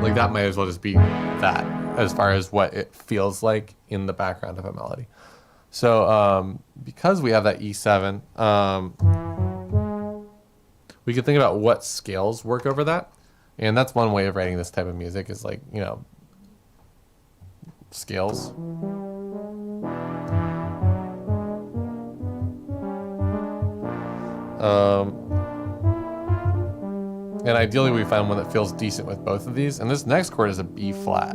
Like that might as well just be that as far as what it feels like in the background of a melody. So because we have that E7, we could think about what scales work over that. And that's one way of writing this type of music is like, you know, scales. And ideally we find one that feels decent with both of these. And this next chord is a B flat,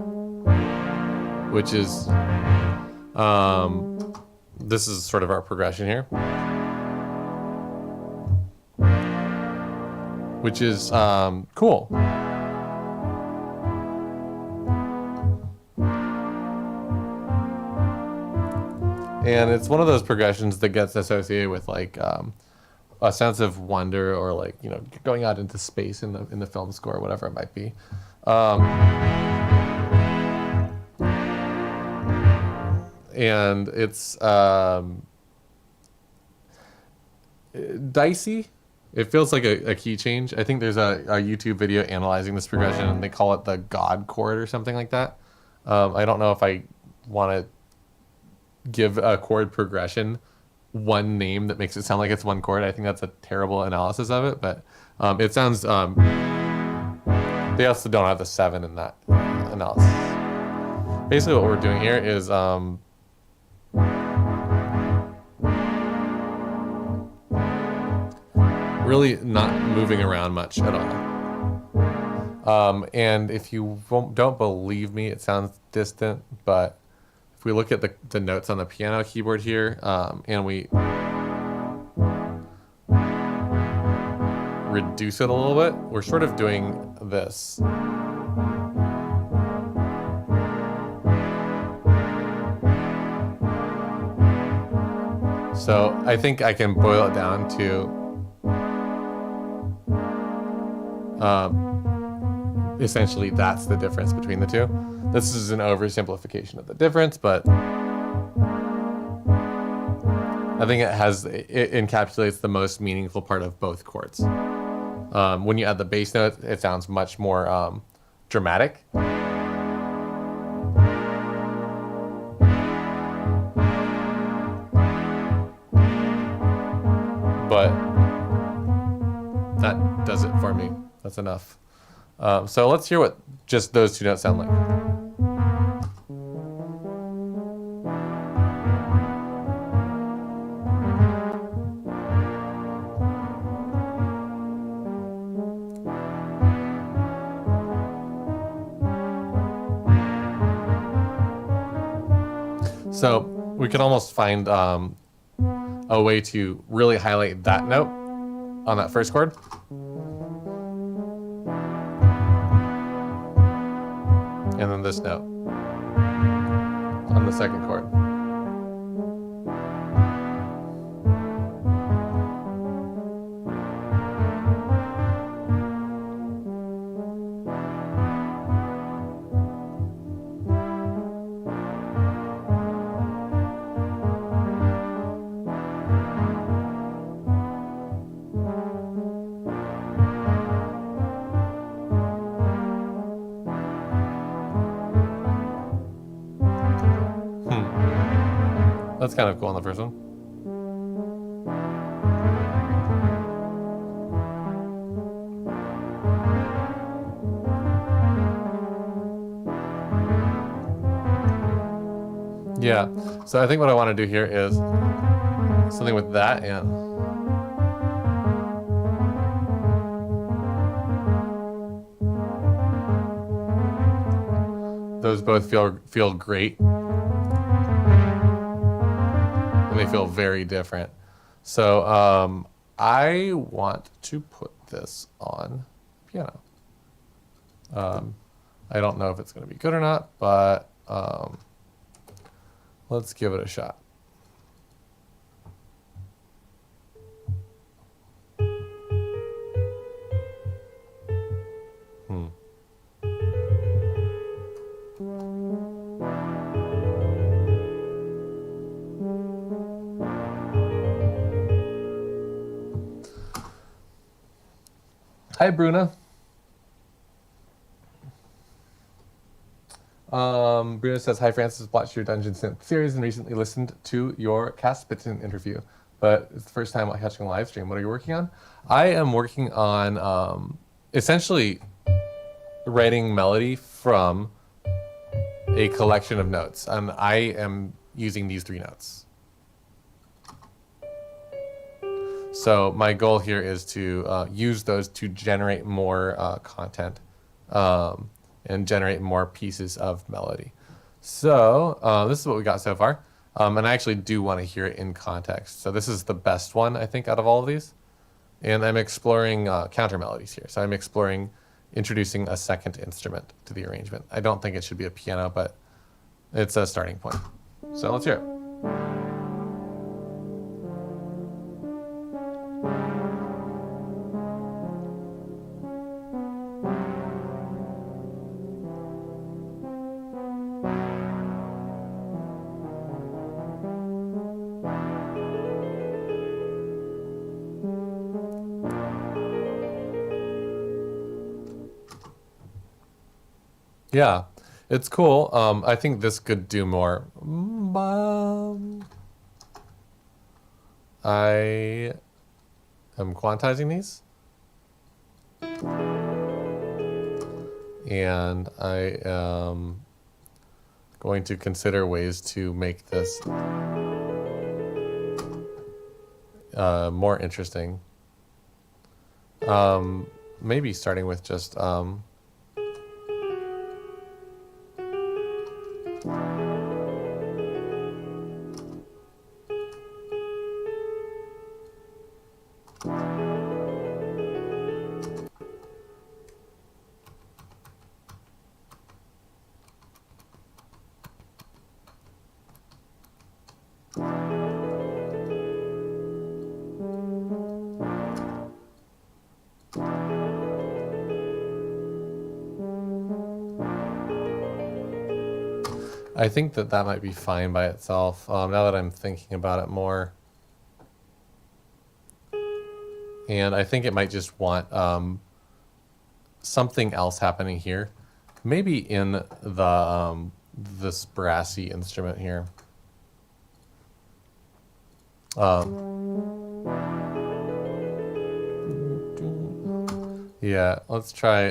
which is, this is sort of our progression here, which is cool. And it's one of those progressions that gets associated with like a sense of wonder or like, you know, going out into space in the film score, whatever it might be. And it's dicey. It feels like a key change. I think there's a YouTube video analyzing this progression, and they call it the God chord or something like that. I don't know if I want to give a chord progression one name that makes it sound like it's one chord. I think that's a terrible analysis of it, but it sounds. They also don't have the 7 in that analysis. Basically, what we're doing here is really not moving around much at all. And if you don't believe me, it sounds distant, but if we look at the notes on the piano keyboard here, and we reduce it a little bit, we're sort of doing this. So I think I can boil it down to essentially that's the difference between the two. This is an oversimplification of the difference, but I think it encapsulates the most meaningful part of both chords. When you add the bass note, it sounds much more dramatic. But that does it for me. That's enough. So let's hear what just those two notes sound like. So we can almost find a way to really highlight that note on that first chord. And then this note on the second chord. That's kind of cool on the first one. Yeah, so I think what I want to do here is something with that and those both feel great. And they feel very different. So I want to put this on piano. I don't know if it's going to be good or not, but let's give it a shot. Hi, Bruna. Bruna says, hi, Francis. Watched your Dungeon Synth series and recently listened to your Caspitan interview, but it's the first time catching a live stream. What are you working on? I am working on essentially writing melody from a collection of notes, and I am using these 3 notes. So my goal here is to use those to generate more content and generate more pieces of melody. So this is what we got so far. And I actually do want to hear it in context. So this is the best one, I think, out of all of these. And I'm exploring counter-melodies here. So I'm exploring introducing a second instrument to the arrangement. I don't think it should be a piano, but it's a starting point. So let's hear it. Yeah, it's cool. I think this could do more. I am quantizing these. And I am going to consider ways to make this more interesting. Maybe starting with just I think that that might be fine by itself, now that I'm thinking about it more. And I think it might just want something else happening here. Maybe in the this brassy instrument here. Yeah, let's try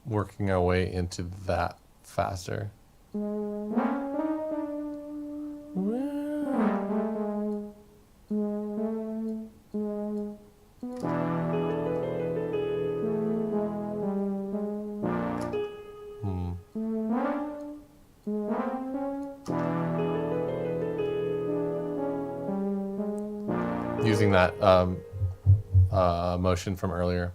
working our way into that faster. Using that motion from earlier.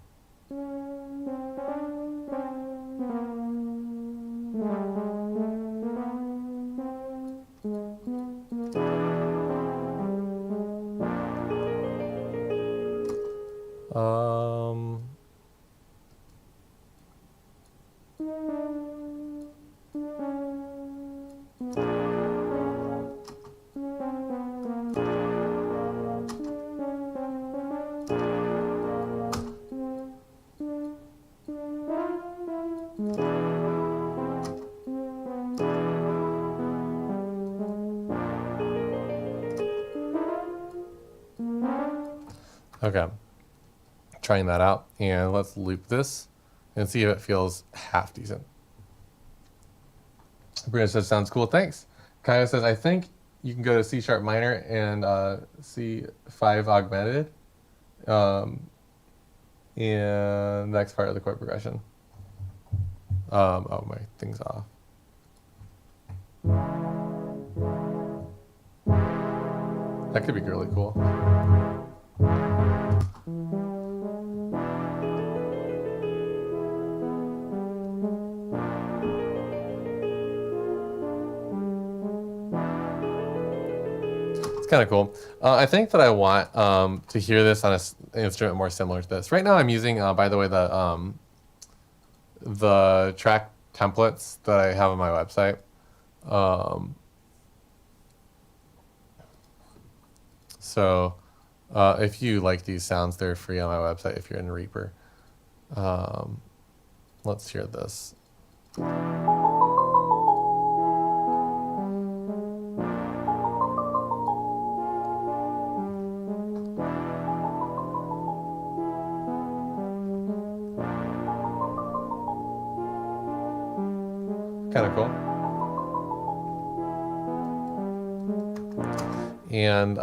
Okay, trying that out, and let's loop this and see if it feels half decent. Sabrina says, sounds cool, thanks. Kaya says, I think you can go to C sharp minor and C5 augmented in the next part of the chord progression. Oh, my thing's off. That could be really cool. It's kind of cool. I think that I want to hear this on an instrument more similar to this. Right now I'm using, by the way, the track templates that I have on my website. So if you like these sounds, they're free on my website if you're in Reaper. Let's hear this. Kind of cool. And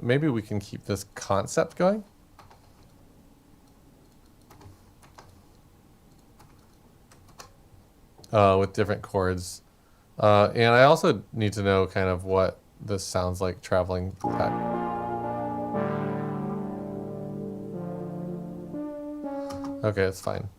maybe we can keep this concept going. With different chords. And I also need to know kind of what this sounds like traveling back. Okay, it's fine.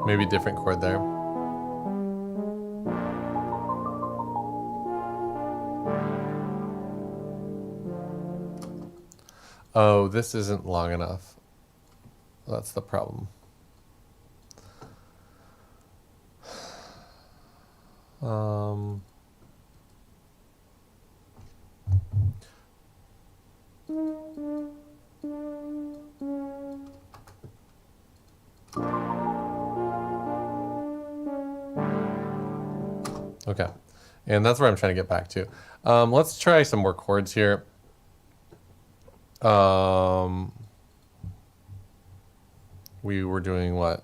Maybe different chord there. Oh, this isn't long enough. That's the problem. Okay, and that's where I'm trying to get back to. Let's try some more chords here. We were doing what?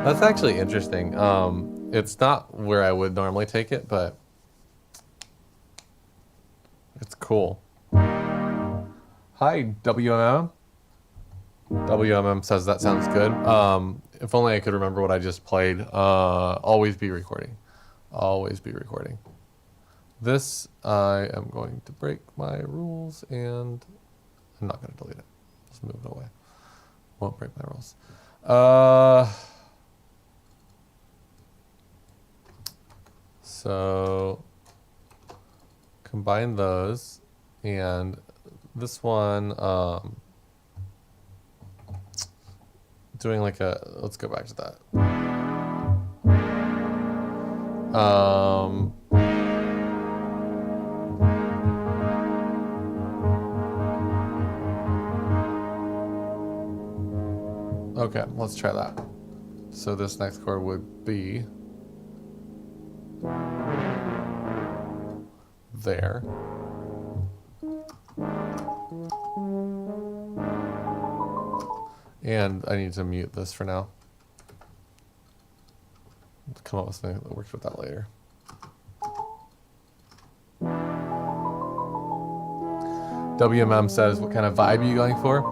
That's actually interesting. It's not where I would normally take it, but it's cool. Hi, WMM. WMM says that sounds good. If only I could remember what I just played. Always be recording. Always be recording. This, I am going to break my rules, and I'm not going to delete it. Just move it away. Won't break my rules. So combine those, and this one, doing like a, let's go back to that. Okay, let's try that. So this next chord would be there. And I need to mute this for now. Come up with something that works with that later. WMM says, what kind of vibe are you going for?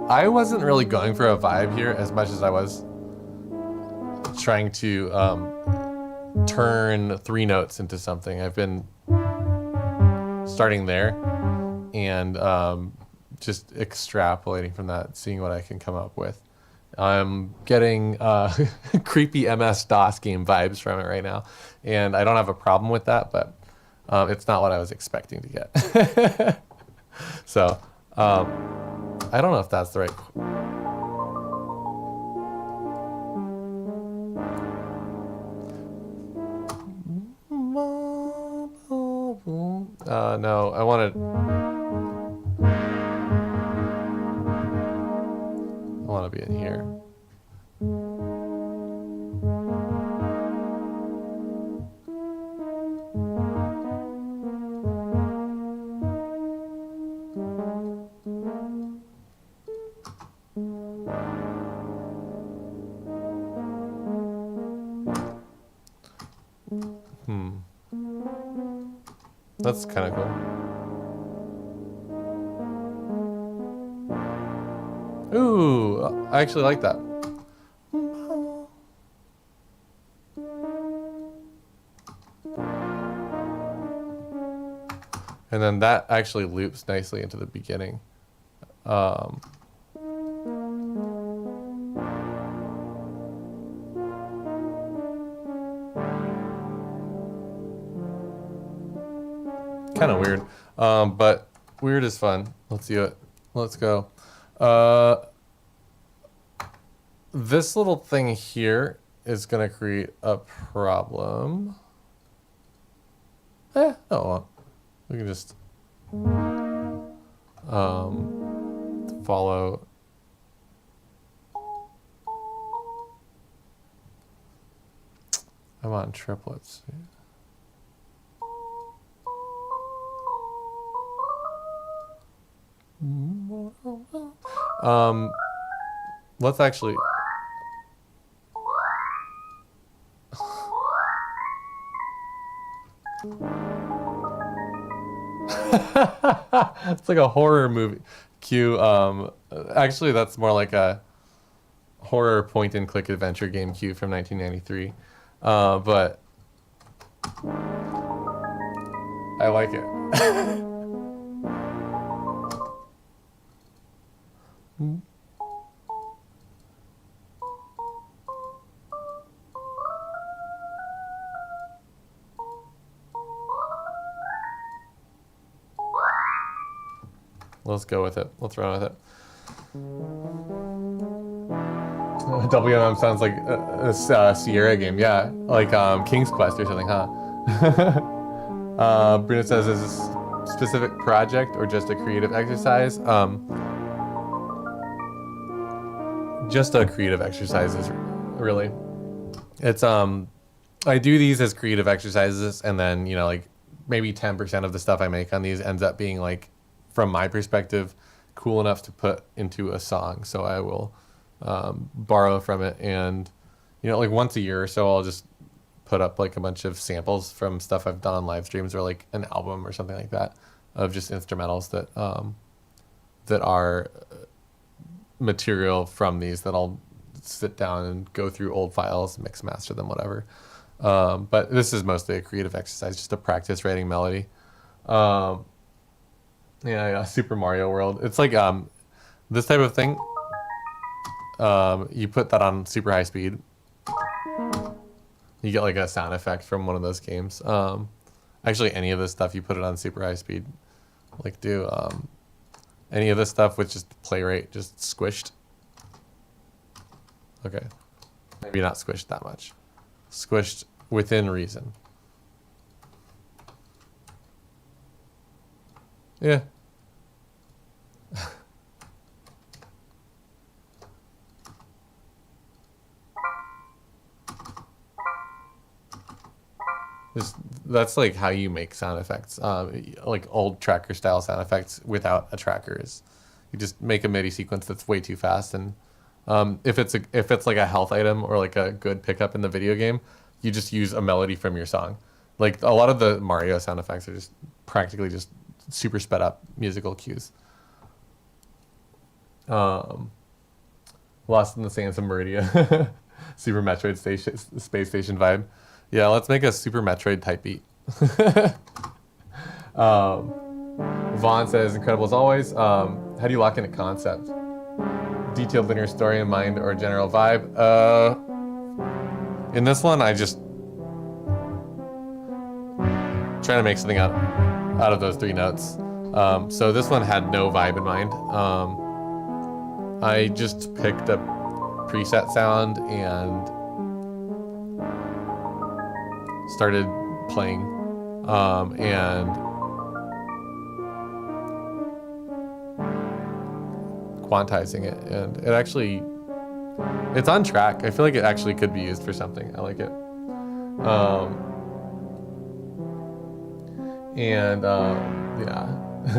I wasn't really going for a vibe here as much as I was trying to turn three notes into something. I've been starting there and just extrapolating from that, seeing what I can come up with. I'm getting creepy MS-DOS game vibes from it right now, and I don't have a problem with that, but it's not what I was expecting to get. So I don't know if that's the right. No, I want to be in here. That's kind of cool. Ooh, I actually like that. And then that actually loops nicely into the beginning. Kind of weird, but weird is fun. Let's do it. Let's go. This little thing here is gonna create a problem. Oh well. We can just follow. I'm on triplets. Let's actually. It's like a horror movie cue. Actually, that's more like a horror point-and-click adventure game cue from 1993. But I like it. Let's go with it. Let's run with it. WM sounds like a Sierra game. Yeah, like King's Quest or something, huh? Bruno says, is this a specific project or just a creative exercise? Just a creative exercises, really. It's I do these as creative exercises, and then, you know, like maybe 10% of the stuff I make on these ends up being like, from my perspective, cool enough to put into a song. So I will borrow from it, and, you know, like once a year or so, I'll just put up like a bunch of samples from stuff I've done on live streams, or like an album or something like that, of just instrumentals that that are material from these that I'll sit down and go through old files, mix, master them, whatever. But this is mostly a creative exercise, just to practice writing melody. Yeah, Super Mario World. It's like this type of thing. You put that on super high speed. You get like a sound effect from one of those games. Actually, any of this stuff, you put it on super high speed. Like do any of this stuff with just play rate, just squished. Okay, maybe not squished that much. Squished within reason. Yeah. That's like how you make sound effects, like old tracker style sound effects without a tracker. Is you just make a MIDI sequence that's way too fast, and if it's like a health item or like a good pickup in the video game, you just use a melody from your song. Like a lot of the Mario sound effects are just practically just super sped up musical cues. Lost in the Sands of Meridia. Super Metroid Space Station vibe. Yeah, let's make a Super Metroid type beat. Vaughn says, incredible as always. How do you lock in a concept? Detailed linear story in mind or general vibe? In this one, I just trying to make something out of those three notes. So this one had no vibe in mind. I just picked a preset sound and started playing, and quantizing it, and it actually, it's on track. I feel like it actually could be used for something. I like it. Yeah,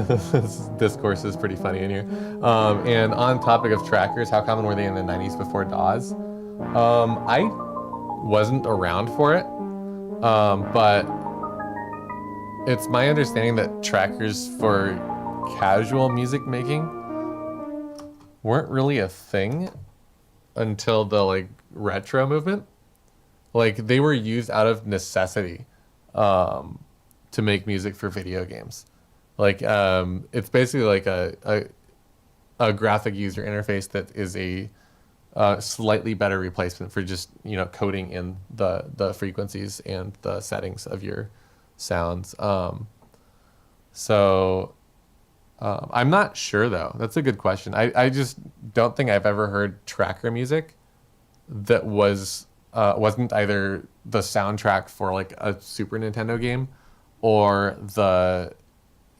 this discourse is pretty funny in here. And on topic of trackers, how common were they in the 90s before DAWs? I wasn't around for it, but it's my understanding that trackers for casual music making weren't really a thing until the like retro movement. Like they were used out of necessity to make music for video games. Like it's basically like a graphic user interface that is a slightly better replacement for just, you know, coding in the frequencies and the settings of your sounds. I'm not sure though. That's a good question. I just don't think I've ever heard tracker music that wasn't either the soundtrack for like a Super Nintendo game or the,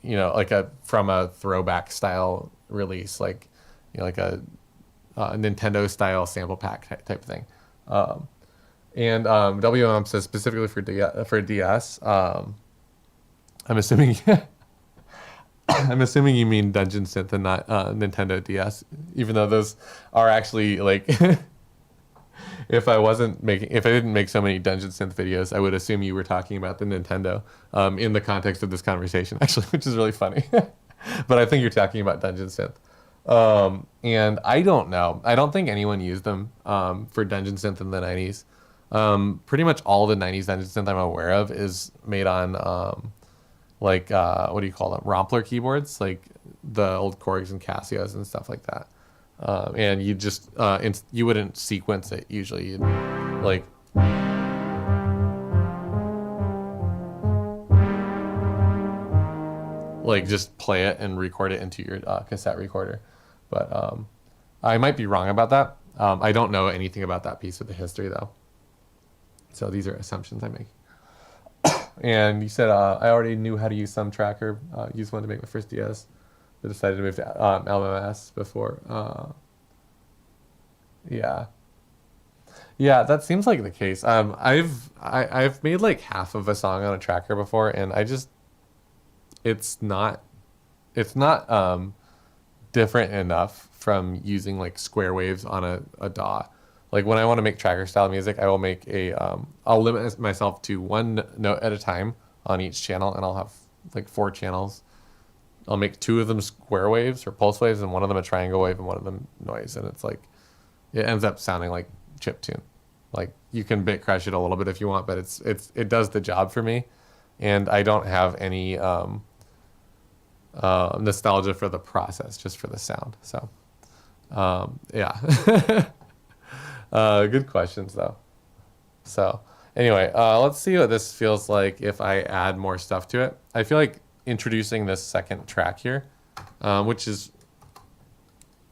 you know, like from a throwback style release, like, you know, like a Nintendo style sample pack type thing. WM says specifically for DS. I'm assuming I'm assuming you mean Dungeon Synth and not Nintendo DS, even though those are actually like if I didn't make so many Dungeon Synth videos, I would assume you were talking about the Nintendo in the context of this conversation, actually, which is really funny. But I think you're talking about Dungeon Synth. And I don't know. I don't think anyone used them for Dungeon Synth in the 90s. Pretty much all the 90s Dungeon Synth I'm aware of is made on what do you call them? Rompler keyboards, like the old Korgs and Casios and stuff like that. And you just you wouldn't sequence it usually. You'd like just play it and record it into your cassette recorder. But I might be wrong about that. I don't know anything about that piece of the history though. So these are assumptions I make. And you said I already knew how to use some tracker. Used one to make my first DS. I decided to move to LMS before. Yeah, that seems like the case. I've made like half of a song on a tracker before, and it's not different enough from using like square waves on a DAW. Like when I want to make tracker style music, I will make I'll limit myself to one note at a time on each channel, and I'll have like 4 channels. I'll make 2 of them square waves or pulse waves, and one of them a triangle wave, and one of them noise. And it's like, it ends up sounding like chiptune. Like you can bit crush it a little bit if you want, but it does the job for me, and I don't have any nostalgia for the process, just for the sound. So, yeah. Good questions though. So anyway, let's see what this feels like if I add more stuff to it. I feel like introducing this second track here, which is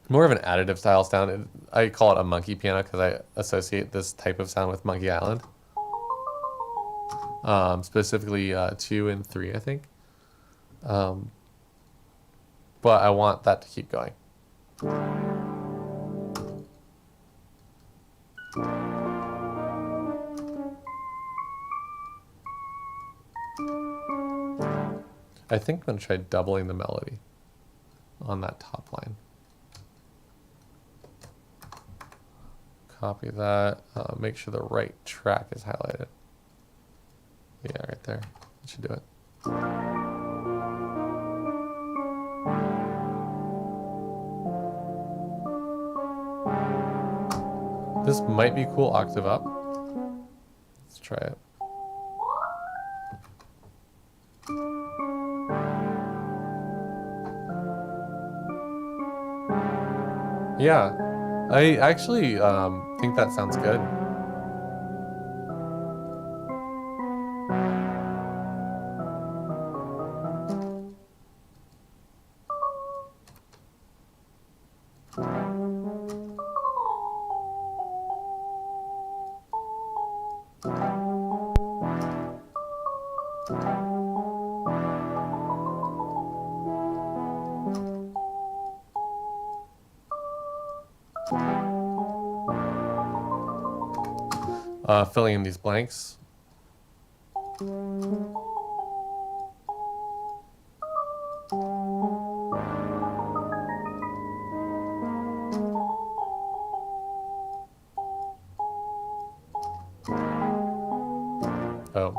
more of an additive style sound. I call it a monkey piano because I associate this type of sound with Monkey Island. Specifically 2 and 3, I think. But I want that to keep going. I think I'm going to try doubling the melody on that top line. Copy that. Make sure the right track is highlighted. Yeah, right there. That should do it. This might be cool octave up. Let's try it. Yeah, I actually think that sounds good. filling in these blanks. Oh.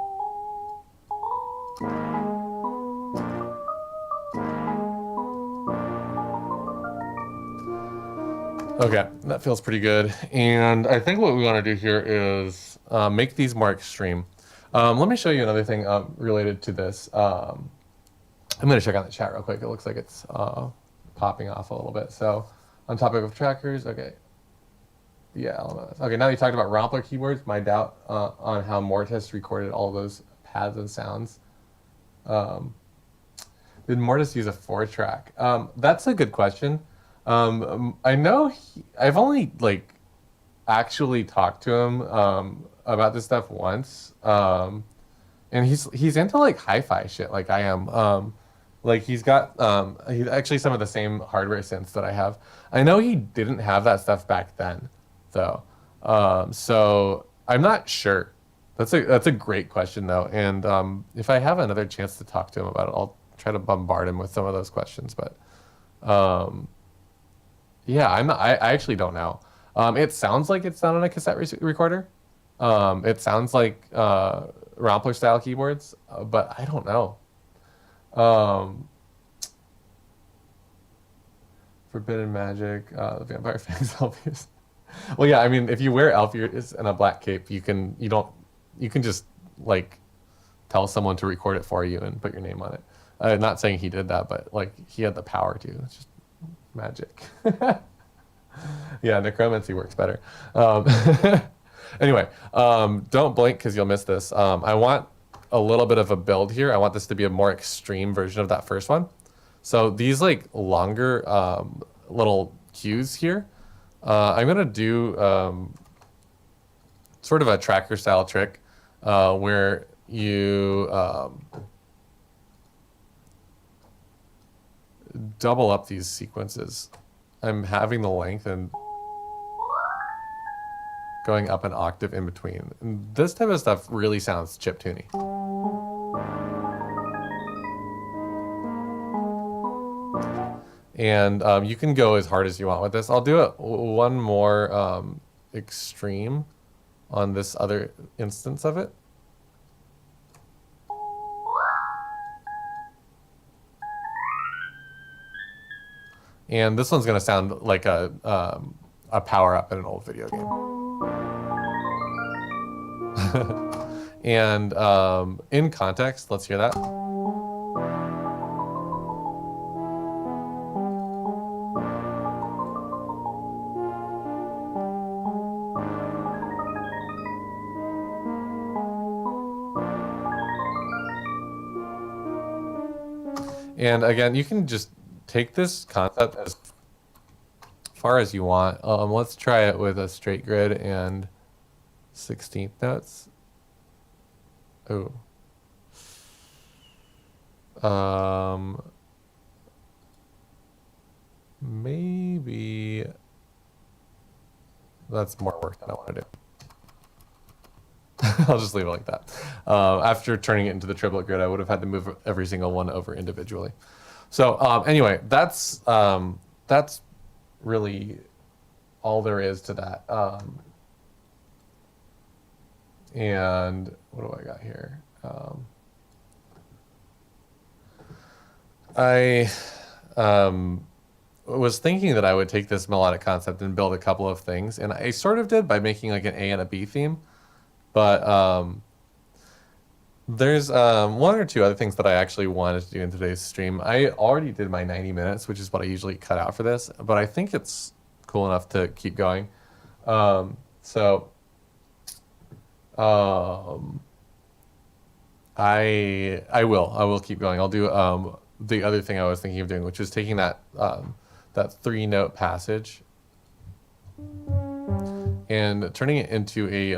Okay, that feels pretty good. And I think what we want to do here is make these more extreme. Let me show you another thing related to this. I'm going to check on the chat real quick. It looks like it's popping off a little bit. So on topic of trackers, okay. Yeah, elements. Okay, now you talked about Rompler keyboards. My doubt on how Mortis recorded all those pads and sounds. Did Mortis use a 4-track? That's a good question. I know I've only like actually talked to him about this stuff once. And he's into like hi-fi shit like I am. Like he's got he's actually some of the same hardware synths that I have. I know he didn't have that stuff back then though. So I'm not sure. That's a great question though. And if I have another chance to talk to him about it, I'll try to bombard him with some of those questions. But yeah, I actually don't know. It sounds like it's done on a cassette recorder. It sounds like Rompler style keyboards, but I don't know. Forbidden Magic, the Vampire Fangs Elfius. Well, yeah, I mean, if you wear Elfius and a black cape, you can just like tell someone to record it for you and put your name on it. Not saying he did that, but like he had the power to. It's just magic. Yeah, necromancy works better. Anyway, don't blink because you'll miss this. I want a little bit of a build here. I want this to be a more extreme version of that first one. So these like longer little cues here, I'm gonna do sort of a tracker style trick where you double up these sequences. I'm having the length and going up an octave in between. And this type of stuff really sounds chiptune-y. And you can go as hard as you want with this. I'll do it one more extreme on this other instance of it. And this one's gonna sound like a power-up in an old video game. And in context, let's hear that. And again, you can just take this concept as far as you want. Let's try it with a straight grid and 16th notes. Oh. Maybe that's more work than I want to do. I'll just leave it like that. After turning it into the triplet grid, I would have had to move every single one over individually. So anyway, that's really all there is to that. And what do I got here? I was thinking that I would take this melodic concept and build a couple of things, and I sort of did by making like an A and a B theme. But there's one or two other things that I actually wanted to do in today's stream. I already did my 90 minutes, which is what I usually cut out for this, but I think it's cool enough to keep going. I will keep going. I'll do the other thing I was thinking of doing, which is taking that that 3-note passage and turning it into a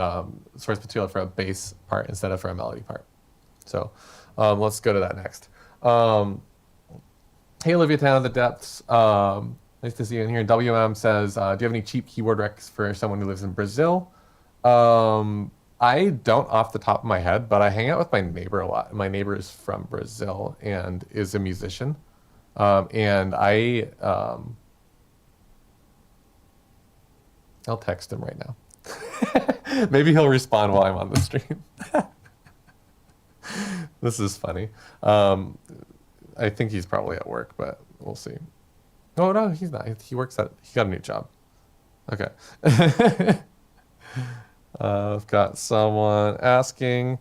source material for a bass part instead of for a melody part. So let's go to that next. Hey, Olivia Town of the Depths. Nice to see you in here. WM says, do you have any cheap keyboard recs for someone who lives in Brazil? I don't off the top of my head, but I hang out with my neighbor a lot. My neighbor is from Brazil and is a musician. And I'll text him right now. Maybe he'll respond while I'm on the stream. This is funny. I think he's probably at work, but we'll see. Oh no, he's not. He got a new job. Okay. I've got someone asking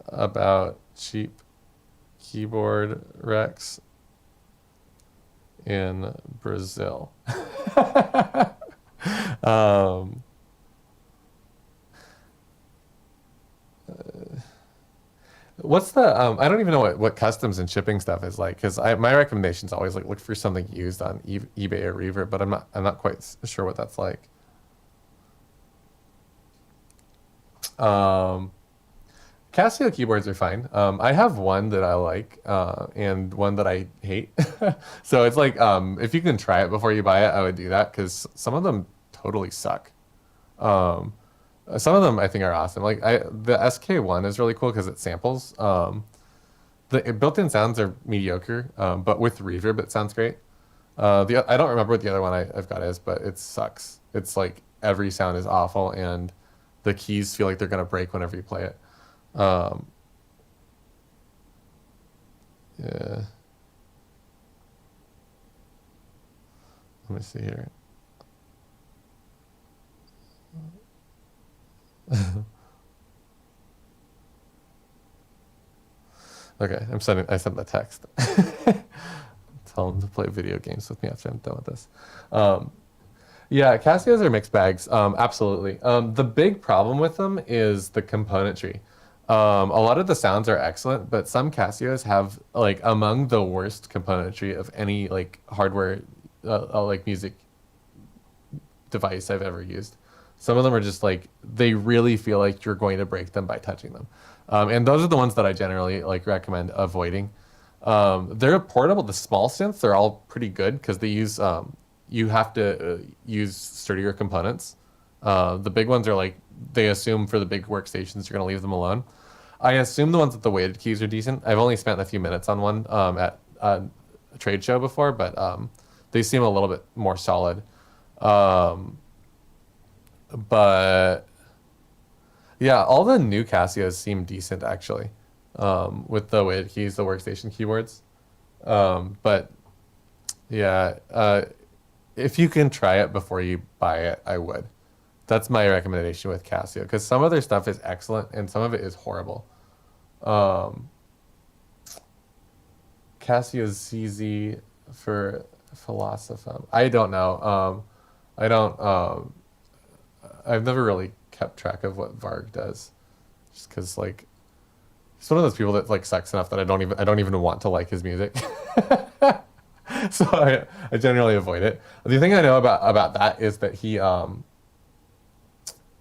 about cheap keyboard Rex in Brazil. What's the I don't even know what customs and shipping stuff is like, because my recommendation is always like look for something used on eBay or Reverb, but I'm not quite sure what that's like. Casio keyboards are fine. I have one that I like and one that I hate. So it's like if you can try it before you buy it, I would do that because some of them totally suck. Some of them I think are awesome. Like the SK1 is really cool because it samples. The built-in sounds are mediocre, but with reverb it sounds great. I don't remember what the other one I've got is, but it sucks. It's like every sound is awful and the keys feel like they're gonna break whenever you play it. Yeah. Let me see here. Okay, I sent the text. Tell him to play video games with me after I'm done with this. Yeah, Casios are mixed bags. Absolutely. The big problem with them is the componentry. A lot of the sounds are excellent, but some Casios have like among the worst componentry of any like hardware, like music device I've ever used. Some of them are just like they really feel like you're going to break them by touching them, and those are the ones that I generally like recommend avoiding. They're portable. The small synths are all pretty good because they use you have to use sturdier components. The big ones are like they assume for the big workstations you're going to leave them alone. I assume the ones with the weighted keys are decent. I've only spent a few minutes on one at a trade show before, but they seem a little bit more solid. But yeah, all the new Casios seem decent actually, with the weighted keys, the workstation keyboards. But yeah, if you can try it before you buy it, I would. That's my recommendation with Casio, because some of their stuff is excellent and some of it is horrible. Casio's CZ for Philosophem. I don't know. I don't. I've never really kept track of what Varg does, just because like he's one of those people that like sucks enough that I don't even want to like his music. So I generally avoid it. The thing I know about that is that he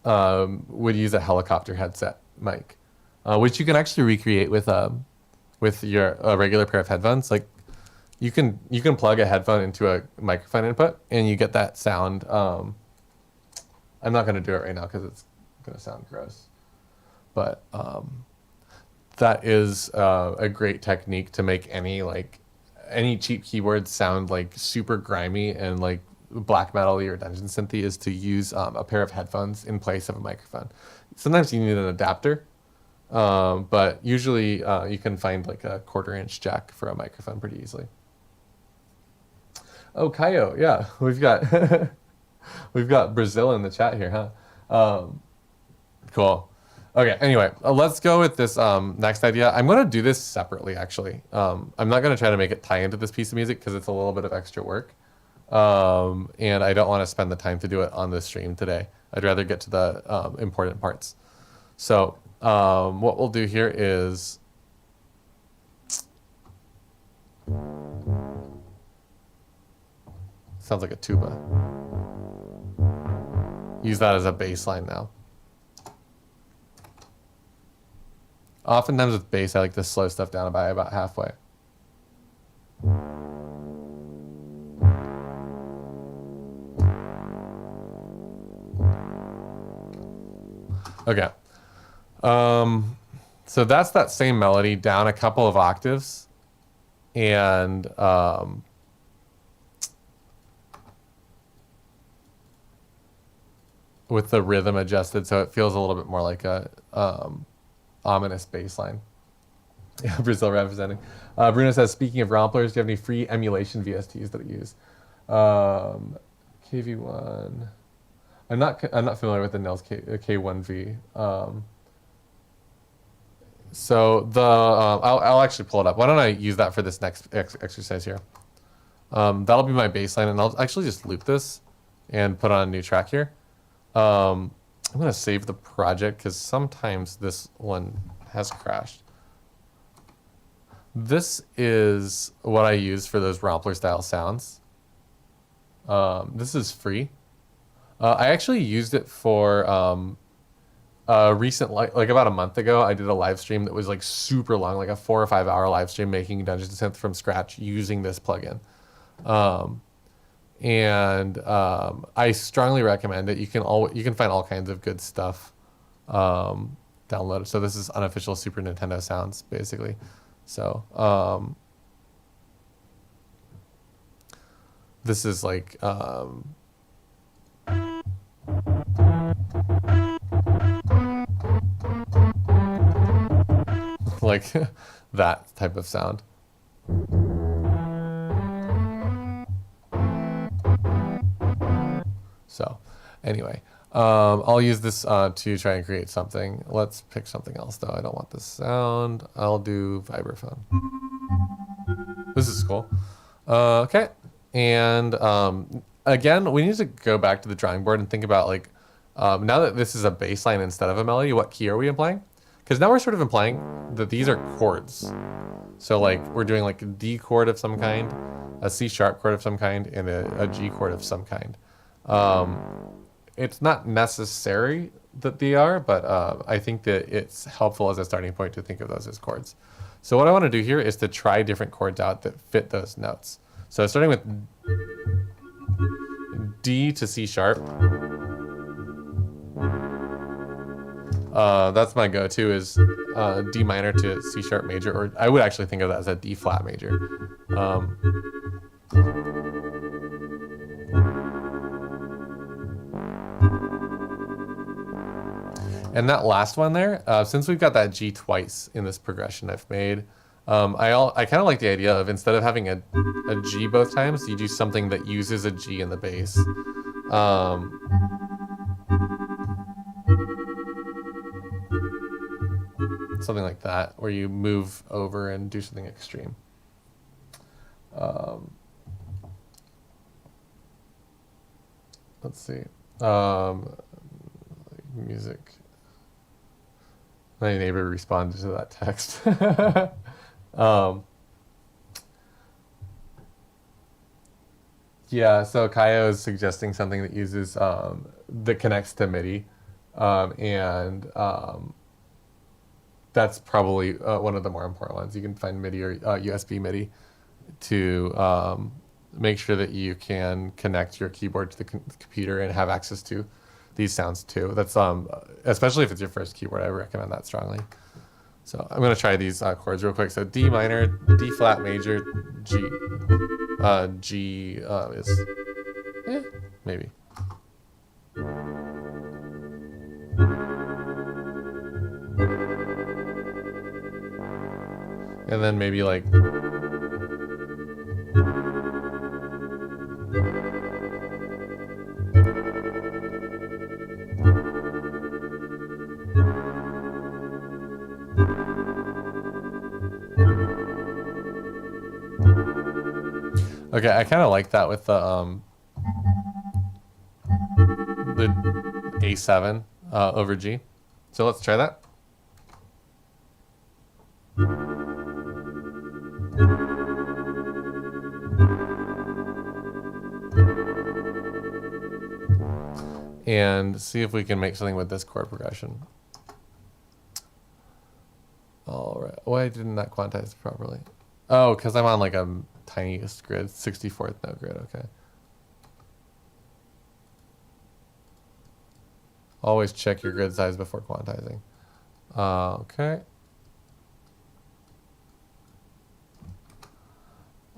would use a helicopter headset mic, which you can actually recreate with your regular pair of headphones. Like you can plug a headphone into a microphone input and you get that sound. I'm not going to do it right now because it's going to sound gross, but that is a great technique to make any cheap keyboard sound like super grimy and like black metal-y or dungeon synthy is to use a pair of headphones in place of a microphone. Sometimes you need an adapter, but usually you can find like a 1/4-inch jack for a microphone pretty easily. Oh, Kaio, yeah, we've got Brazil in the chat here, huh? Cool. Okay, anyway, let's go with this next idea. I'm going to do this separately, actually. I'm not going to try to make it tie into this piece of music because it's a little bit of extra work. And I don't want to spend the time to do it on the stream today. I'd rather get to the important parts. So what we'll do here is... Sounds like a tuba. Use that as a bass line now. Oftentimes with bass, I like to slow stuff down by about halfway. Okay, So that's that same melody down a couple of octaves, and with the rhythm adjusted so it feels a little bit more like a ominous bass line. Yeah, Brazil representing. Bruno says, speaking of romplers, do you have any free emulation VSTs that you use? KV1. I'm not familiar with the Nels K1V. So the I'll actually pull it up. Why don't I use that for this next exercise here? That'll be my bass line, and I'll actually just loop this and put on a new track here. I'm gonna save the project because sometimes this one has crashed. This is what I use for those Rompler style sounds. This is free. I actually used it for recent, like about a month ago, I did a live stream that was like super long, like a 4 or 5 hour live stream making Dungeons and Synth from scratch using this plugin. I strongly recommend it. You can find all kinds of good stuff downloaded. So this is unofficial Super Nintendo sounds, basically. So this is like like that type of sound. So anyway, I'll use this to try and create something. Let's pick something else though. I don't want this sound. I'll do vibraphone. This is cool. Okay. And again, we need to go back to the drawing board and think about like, now that this is a bass line instead of a melody, what key are we implying? Because now we're sort of implying that these are chords. So like we're doing like a D chord of some kind, a C sharp chord of some kind, and a G chord of some kind. It's not necessary that they are, but I think that it's helpful as a starting point to think of those as chords. So what I want to do here is to try different chords out that fit those notes. So starting with D to C sharp. That's my go-to is D minor to C sharp major, or I would actually think of that as a D flat major. And that last one there, since we've got that G twice in this progression I've made, I kind of like the idea of instead of having a G both times, you do something that uses a G in the bass. Something like that, where you move over and do something extreme. Let's see. Music. My neighbor responded to that text. Yeah, so Kaya is suggesting something that uses that connects to MIDI, that's probably one of the more important ones. You can find MIDI or USB MIDI to make sure that you can connect your keyboard to the computer and have access to these sounds too. That's especially if it's your first keyboard, I recommend that strongly. So I'm gonna try these chords real quick. So D minor, D flat major, G. G is maybe. And then maybe like okay, I kind of like that with the A7 over G. So let's try that. And see if we can make something with this chord progression. All right. Why didn't that quantize properly? Oh, because I'm on like a tiniest grid, 64th note grid. Okay. Always check your grid size before quantizing. Okay.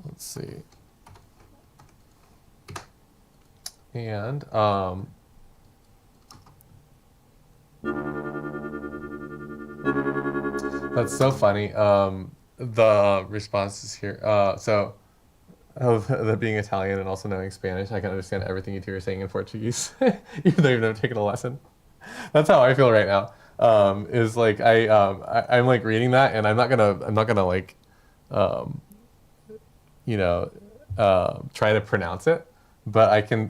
Let's see. And that's so funny. The responses here. So of that being Italian and also knowing Spanish, I can understand everything you two are saying in Portuguese, even though you've never taken a lesson. That's how I feel right now. Is like I'm like reading that, and I'm not gonna like, um, you know, try to pronounce it, but I can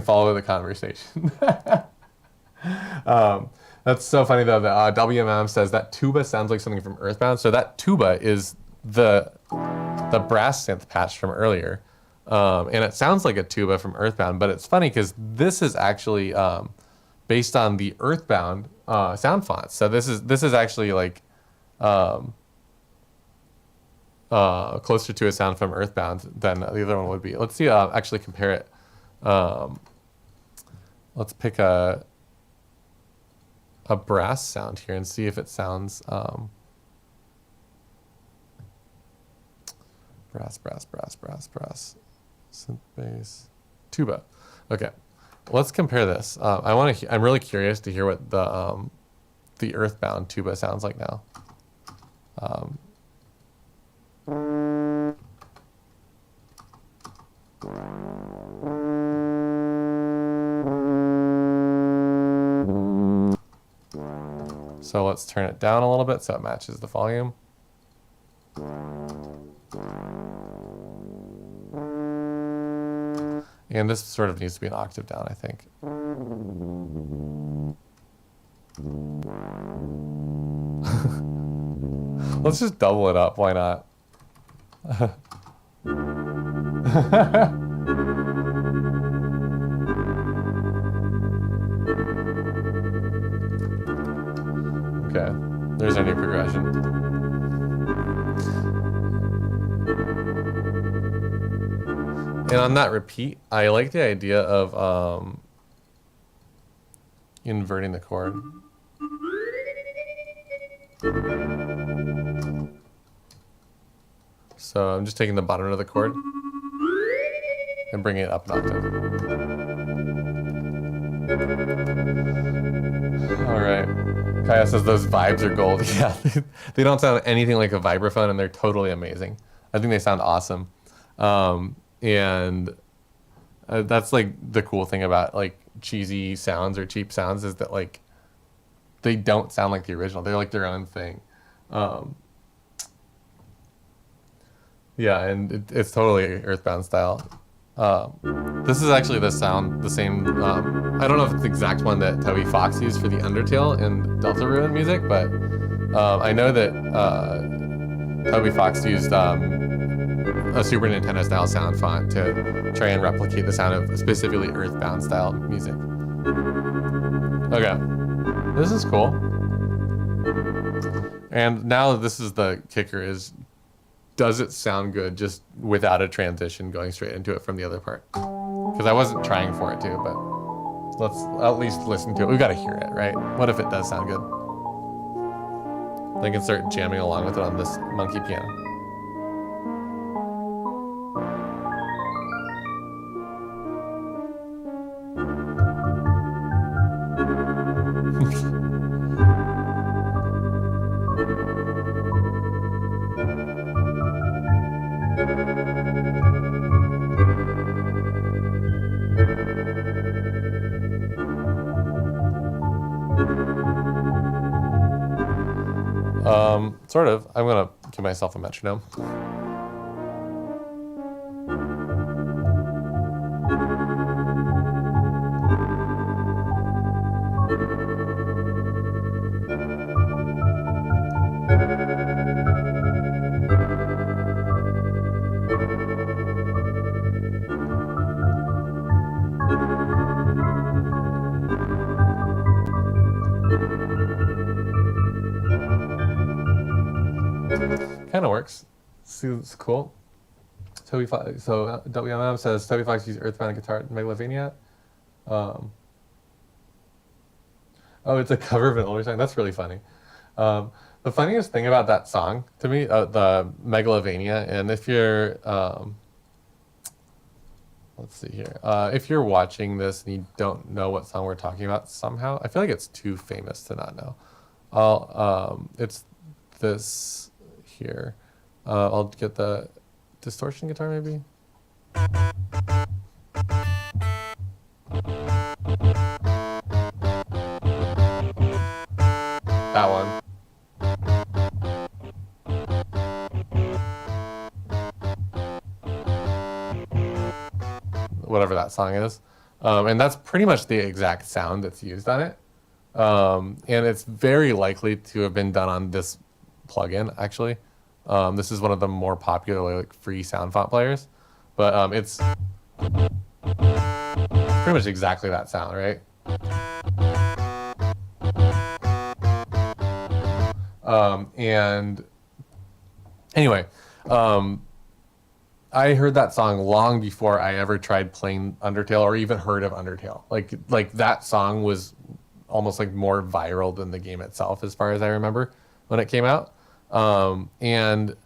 follow the conversation. That's so funny though. That WMM says that tuba sounds like something from Earthbound. So that tuba is the brass synth patch from earlier, and it sounds like a tuba from Earthbound. But it's funny because this is actually based on the Earthbound sound fonts. So this is actually like closer to a sound from Earthbound than the other one would be. Let's see. Actually compare it. Let's pick a brass sound here and see if it sounds brass, synth bass, tuba. Okay, let's compare this. I'm really curious to hear what the Earthbound tuba sounds like now. So let's turn it down a little bit so it matches the volume. And this sort of needs to be an octave down, I think. Let's just double it up, why not? Okay, there's our new progression. And on that repeat, I like the idea of inverting the chord. So I'm just taking the bottom of the chord and bringing it up an octave. All right. Kaya says those vibes are gold. Yeah, they don't sound anything like a vibraphone, and they're totally amazing. I think they sound awesome. And that's like the cool thing about like cheesy sounds or cheap sounds is that like they don't sound like the original. They're like their own thing. Yeah, and it's totally Earthbound style. This is actually the sound, the same. I don't know if it's the exact one that Toby Fox used for the Undertale in Delta Ruin music, but I know that Toby Fox used a Super Nintendo style sound font to try and replicate the sound of specifically Earthbound style music. Okay, this is cool. And now this is the kicker: is does it sound good just without a transition going straight into it from the other part? Because I wasn't trying for it to, but let's at least listen to it. We've got to hear it, right? What if it does sound good? I can start jamming along with it on this monkey piano. Sort of. I'm gonna give myself a metronome. Kind of works. See, it's cool. Toby Fox, so WMM says Toby Fox used Earthbound guitar at Megalovania. Oh, it's a cover of an older song. That's really funny. The funniest thing about that song to me, the Megalovania, and if you're, let's see here, if you're watching this and you don't know what song we're talking about somehow, I feel like it's too famous to not know. It's this here. I'll get the distortion guitar maybe. That one. Whatever that song is. And that's pretty much the exact sound that's used on it. And it's very likely to have been done on this plugin, actually. This is one of the more popular like free sound font players. But it's pretty much exactly that sound, right? And anyway, I heard that song long before I ever tried playing Undertale or even heard of Undertale. Like that song was almost like more viral than the game itself, as far as I remember when it came out. And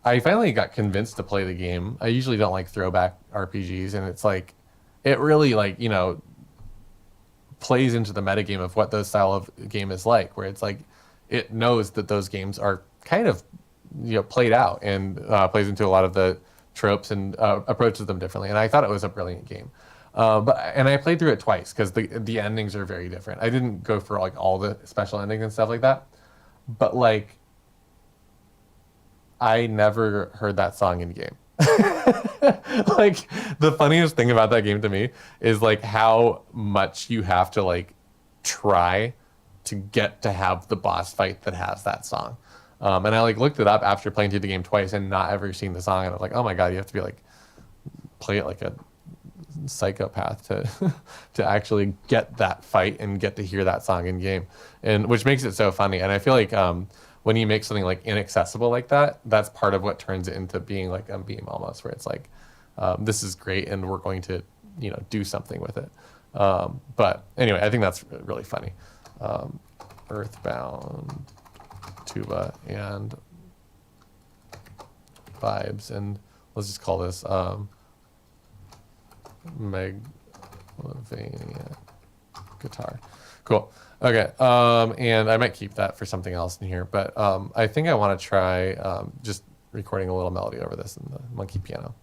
I finally got convinced to play the game. I usually don't like throwback RPGs, and it's like it really like, you know, plays into the metagame of what those style of game is like, where it's like it knows that those games are kind of, you know, played out, and plays into a lot of the tropes and approaches them differently. And I thought it was a brilliant game. And I played through it twice because the endings are very different. I didn't go for like all the special endings and stuff like that, but like I never heard that song in game. Like the funniest thing about that game to me is like how much you have to like try to get to have the boss fight that has that song. And I like looked it up after playing through the game twice and not ever seeing the song, and I was like, oh my god, you have to be like play it like a psychopath to actually get that fight and get to hear that song in game, and which makes it so funny. And I feel like when you make something like inaccessible like that, that's part of what turns it into being like a meme almost, where it's like this is great and we're going to, you know, do something with it. But anyway, I think that's really funny. Earthbound, tuba, and vibes, and let's just call this Megalovania guitar. Cool. Okay. And I might keep that for something else in here, but I think I want to try just recording a little melody over this in the monkey piano.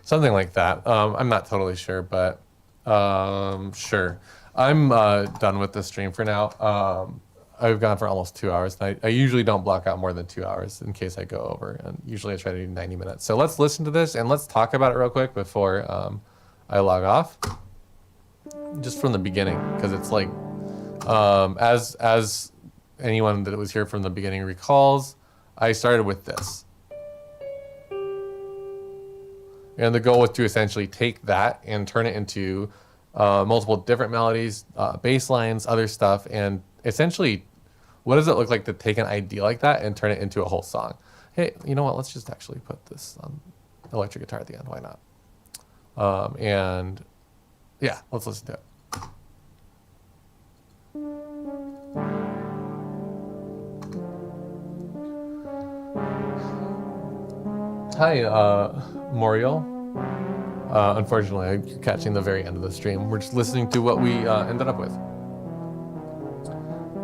Something like that. I'm not totally sure, but sure. I'm done with the stream for now. I've gone for almost 2 hours, and I usually don't block out more than 2 hours in case I go over, and usually I try to do 90 minutes. So let's listen to this, and let's talk about it real quick before I log off. Just from the beginning, because it's like, as anyone that was here from the beginning recalls, I started with this. And the goal was to essentially take that and turn it into multiple different melodies, bass lines, other stuff, and essentially, what does it look like to take an idea like that and turn it into a whole song? Hey, you know what? Let's just actually put this on electric guitar at the end. Why not? And yeah, let's listen to it. Hi, Moriel. Unfortunately, you're catching the very end of the stream. We're just listening to what we ended up with.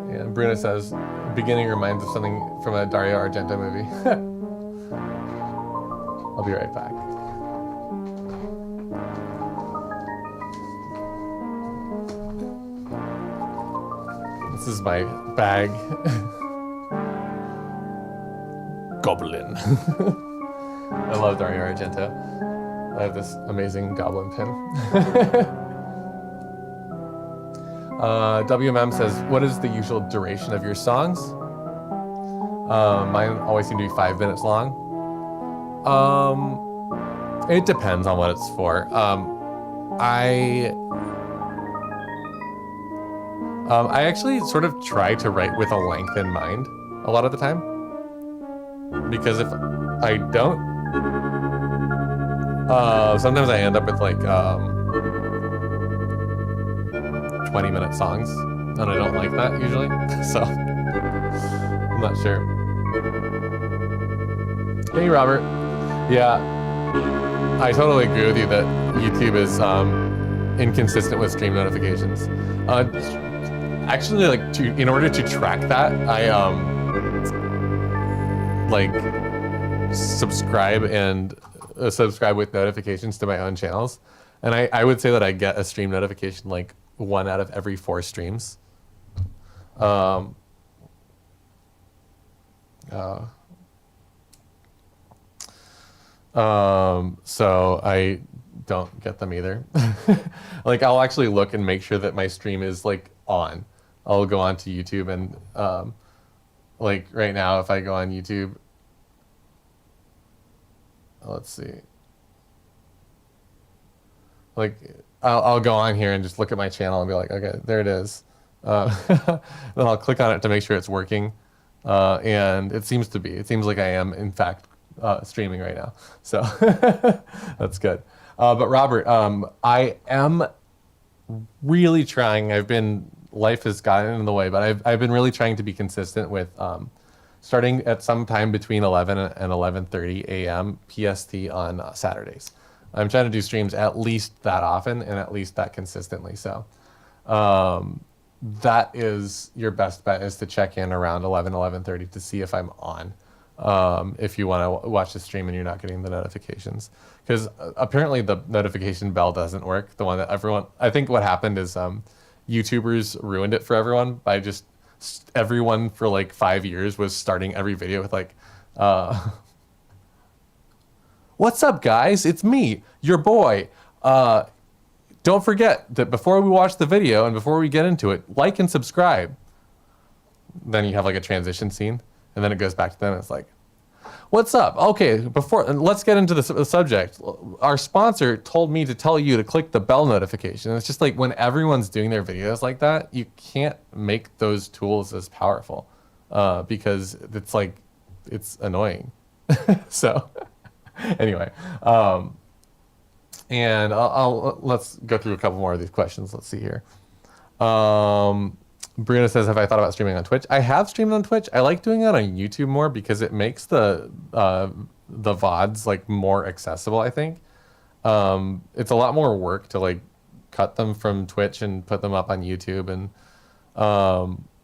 And Bruno says, beginning reminds of something from a Dario Argento movie. I'll be right back. This is my bag. Goblin. I love Dario Argento. I have this amazing goblin pin. WMM says, what is the usual duration of your songs? Mine always seem to be 5 minutes long. It depends on what it's for. I actually sort of try to write with a length in mind a lot of the time. Because if I don't, sometimes I end up with like 20-minute songs, and I don't like that usually. So I'm not sure. Hey, Robert. Yeah, I totally agree with you that YouTube is inconsistent with stream notifications. Actually, like in order to track that, I like subscribe with notifications to my own channels, and I would say that I get a stream notification like 1 out of every 4 streams. So I don't get them either. Like I'll actually look and make sure that my stream is like on. I'll go on to YouTube and like right now if I go on YouTube, let's see. Like I'll go on here and just look at my channel and be like, okay, there it is. Then I'll click on it to make sure it's working. And it seems to be. It seems like I am, in fact, streaming right now. So that's good. But Robert, I am really trying. Life has gotten in the way, but I've been really trying to be consistent with starting at some time between 11 and 11:30 a.m. PST on Saturdays. I'm trying to do streams at least that often and at least that consistently. So that is your best bet, is to check in around 11:30 to see if I'm on. If you want to watch the stream and you're not getting the notifications, because apparently the notification bell doesn't work. The one that I think what happened is YouTubers ruined it for everyone by just everyone for like 5 years was starting every video with like, what's up guys? It's me, your boy. Don't forget that before we watch the video and before we get into it, like and subscribe. Then you have like a transition scene, and then it goes back to them. And it's like, what's up? Okay, let's get into the subject. Our sponsor told me to tell you to click the bell notification. It's just like when everyone's doing their videos like that, you can't make those tools as powerful because it's annoying. So anyway, and let's go through a couple more of these questions. Let's see here. Bruno says, have I thought about streaming on Twitch? I have streamed on Twitch. I like doing it on YouTube more because it makes the VODs like more accessible, I think. It's a lot more work to like cut them from Twitch and put them up on YouTube. And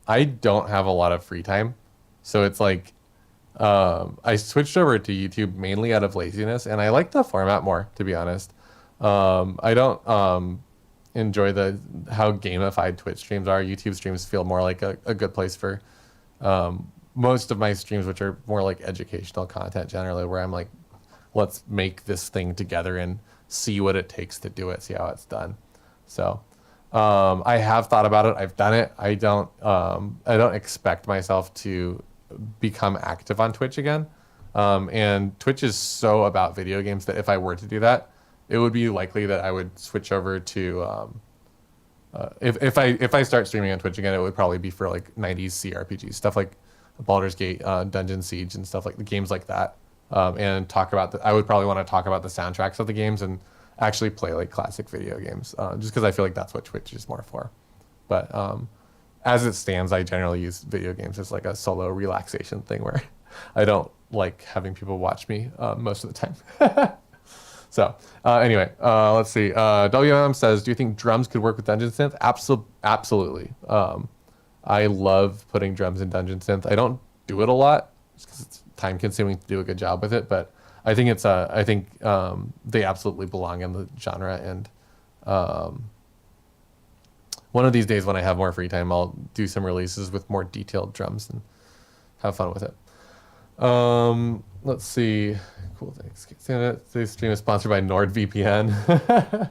I don't have a lot of free time. So it's like, I switched over to YouTube mainly out of laziness, and I like the format more, to be honest. I don't enjoy how gamified Twitch streams are. YouTube streams feel more like a good place for most of my streams, which are more like educational content generally, where I'm like, let's make this thing together and see what it takes to do it, see how it's done. So I have thought about it. I've done it. I don't expect myself to become active on Twitch again. And Twitch is so about video games that if I were to do that, it would be likely that I would switch over to if I start streaming on Twitch again, it would probably be for like 90s CRPGs, stuff like Baldur's Gate, Dungeon Siege, and stuff like the games like that. And talk about I would probably want to talk about the soundtracks of the games and actually play like classic video games, just because I feel like that's what Twitch is more for. But as it stands, I generally use video games as like a solo relaxation thing where I don't like having people watch me most of the time. So anyway, let's see. WM says, do you think drums could work with Dungeon Synth? Absolutely. I love putting drums in Dungeon Synth. I don't do it a lot just because it's time consuming to do a good job with it, but I think they absolutely belong in the genre. And one of these days when I have more free time, I'll do some releases with more detailed drums and have fun with it. Let's see. Cool things. Today's stream is sponsored by NordVPN.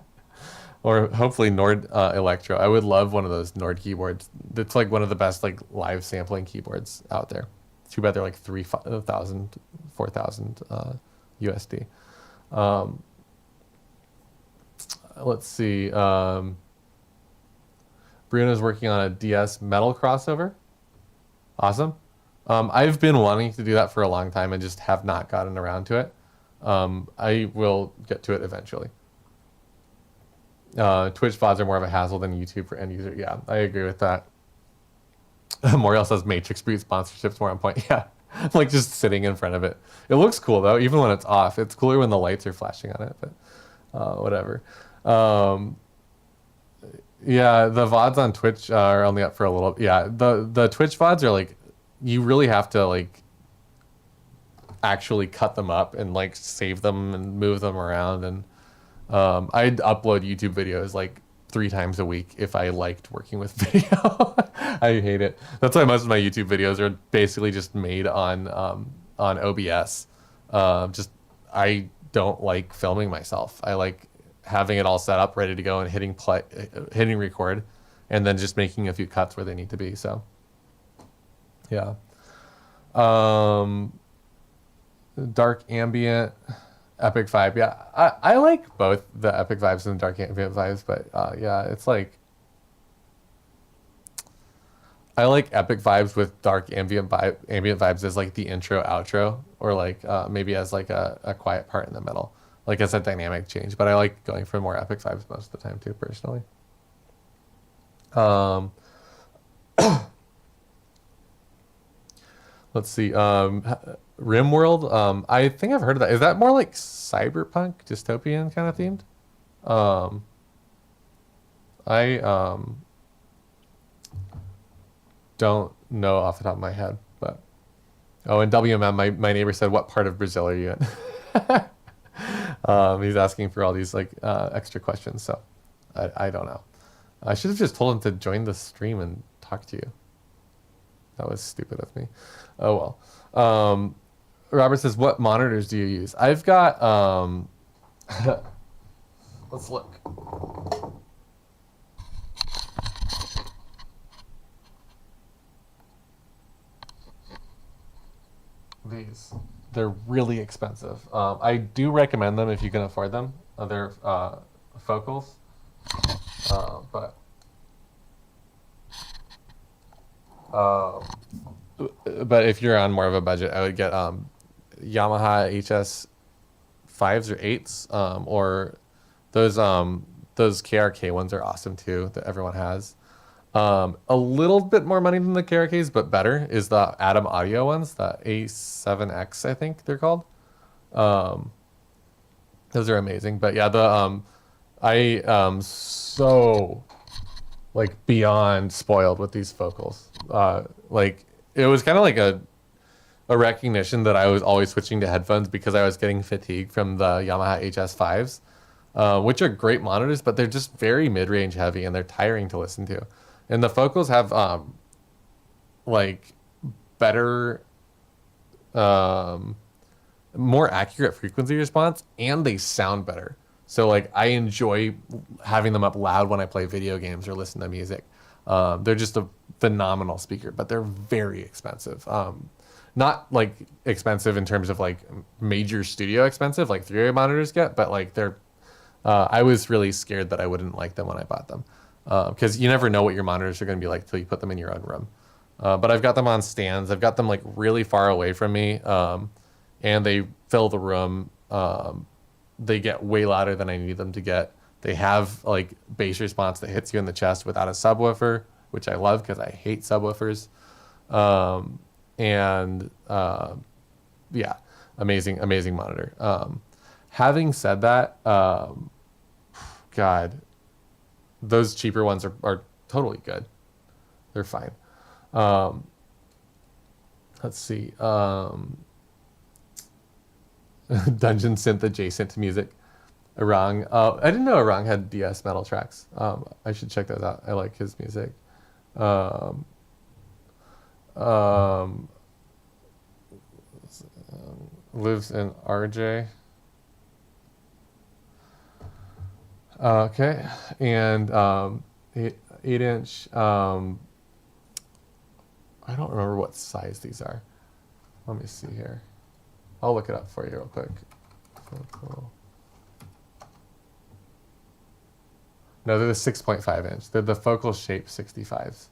Or hopefully Nord Electro. I would love one of those Nord keyboards. It's like one of the best like live sampling keyboards out there. Too bad they're like 3,000, 4,000 USD. Let's see. Bruno's working on a DS metal crossover. Awesome. I've been wanting to do that for a long time and just have not gotten around to it. I will get to it eventually. Twitch VODs are more of a hassle than YouTube for end user. Yeah, I agree with that. Moriel says Matrix Boot sponsorship's more on point. Yeah, like just sitting in front of it. It looks cool though, even when it's off. It's cooler when the lights are flashing on it, but whatever. Yeah, the VODs on Twitch are only up for a little. Yeah, the Twitch VODs are like, you really have to like actually cut them up and like save them and move them around. And I'd upload YouTube videos like 3 times a week if I liked working with video. I hate it. That's why most of my YouTube videos are basically just made on OBS. Just I don't like filming myself. I like having it all set up, ready to go, and hitting record, and then just making a few cuts where they need to be. So, yeah. Dark ambient, epic vibe. Yeah, I like both the epic vibes and the dark ambient vibes, but yeah, it's like I like epic vibes with dark ambient vibes as like the intro outro, or like maybe as like a quiet part in the middle, like as a dynamic change. But I like going for more epic vibes most of the time too, personally. Let's see. RimWorld. I think I've heard of that. Is that more like cyberpunk, dystopian kind of themed? I don't know off the top of my head, but and WMM, my neighbor said, "What part of Brazil are you in?" He's asking for all these like extra questions, so I don't know. I should have just told him to join the stream and talk to you. That was stupid of me. Oh well. Robert says, "What monitors do you use?" I've got. Let's look. They're really expensive. I do recommend them if you can afford them. They're focals, but if you're on more of a budget, I would get Yamaha HS 5s or 8s, or those KRK ones are awesome too, that everyone has. A little bit more money than the KRKs, but better is the Atom Audio ones, the A7X, I think they're called. Those are amazing. But yeah, I am so like beyond spoiled with these focals. Like it was kind of like a recognition that I was always switching to headphones because I was getting fatigued from the Yamaha HS5s, which are great monitors, but they're just very mid-range heavy and they're tiring to listen to. And the focals have like better, more accurate frequency response, and they sound better. So like I enjoy having them up loud when I play video games or listen to music. They're just a phenomenal speaker, but they're very expensive. Not like expensive in terms of like major studio expensive like 3-way monitors get, but like they're. I was really scared that I wouldn't like them when I bought them, because you never know what your monitors are going to be like till you put them in your own room. But I've got them on stands. I've got them like really far away from me, and they fill the room. They get way louder than I need them to get. They have like bass response that hits you in the chest without a subwoofer, which I love because I hate subwoofers. Yeah, amazing monitor. Having said that, God, those cheaper ones are totally good. They're fine. Let's see. Dungeon synth adjacent to music. Arang. I didn't know Arang had DS metal tracks. I should check those out. I like his music. lives in RJ. Okay, and 8-inch. I don't remember what size these are. Let me see here. I'll look it up for you real quick. Focal. No, they're the 6.5 inch. They're the focal shape 65s.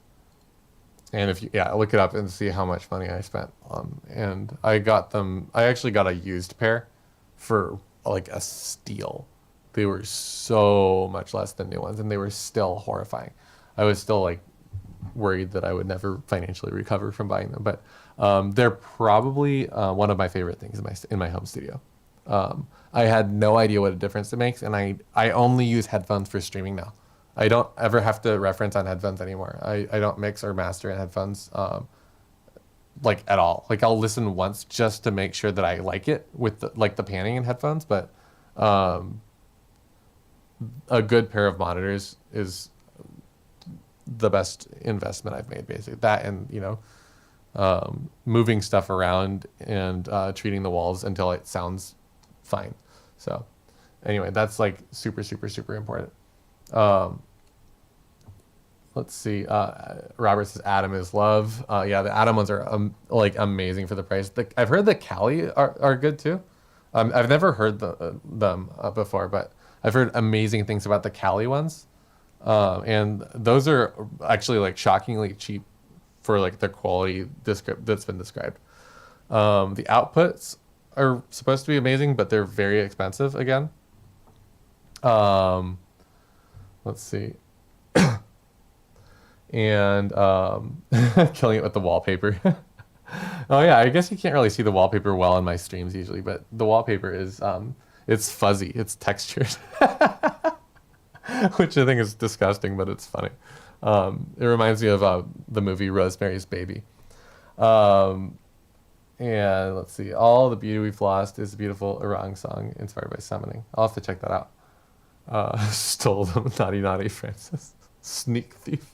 And if you, look it up and see how much money I spent on. And I got them, I actually got a used pair for like a steal. They were so much less than new ones, and they were still horrifying. I was still like worried that I would never financially recover from buying them. But they're probably one of my favorite things in my home studio. I had no idea what a difference it makes, and I only use headphones for streaming now. I don't ever have to reference on headphones anymore. I don't mix or master in headphones like at all. Like I'll listen once just to make sure that I like it with the panning in headphones, but a good pair of monitors is the best investment I've made, basically. That and, moving stuff around and treating the walls until it sounds fine. So anyway, that's like super, super, super important. Let's see. Robert says Atom is love. Yeah, the Atom ones are like amazing for the price. I've heard the Cali are good too. I've never heard them before, but I've heard amazing things about the Cali ones. And those are actually like shockingly cheap for like the quality that's been described. The outputs are supposed to be amazing, but they're very expensive again. Let's see. And killing it with the wallpaper. Oh yeah, I guess you can't really see the wallpaper well in my streams usually, but the wallpaper is it's fuzzy, it's textured. Which I think is disgusting, but it's funny. It reminds me of the movie Rosemary's Baby. And let's see. All the beauty we've lost is a beautiful Orang song inspired by summoning. I'll have to check that out. Stole them, naughty, naughty Francis. Sneak thief.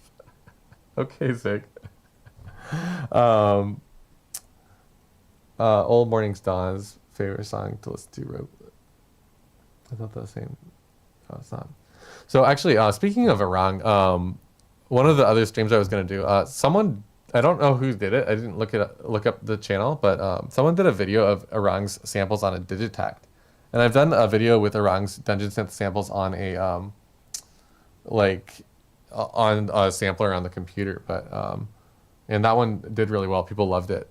Okay, Zig. Old Morning's Dawn's favorite song to listen to. I thought that was the same. Oh, it's not. So actually, speaking of Orang, one of the other streams I was going to do, someone, I don't know who did it. I didn't look up the channel, but someone did a video of Orang's samples on a Digitact. And I've done a video with Orang's Dungeon Synth samples on a, on a sampler on the computer. But, and that one did really well. People loved it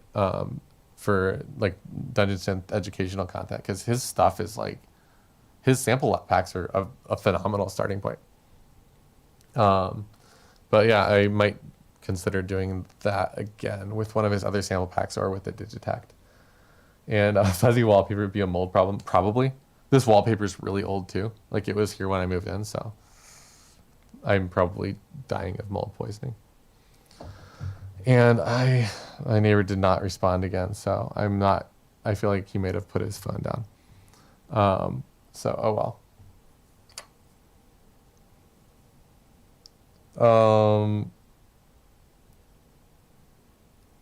for like Dungeon Synth educational content, because his stuff is like, his sample packs are a phenomenal starting point. But yeah, I might consider doing that again with one of his other sample packs or with the Digitact. And fuzzy wallpaper would be a mold problem, probably. This wallpaper is really old too. Like it was here when I moved in, so I'm probably dying of mold poisoning. And my neighbor did not respond again, so I feel like he may have put his phone down. So, oh well.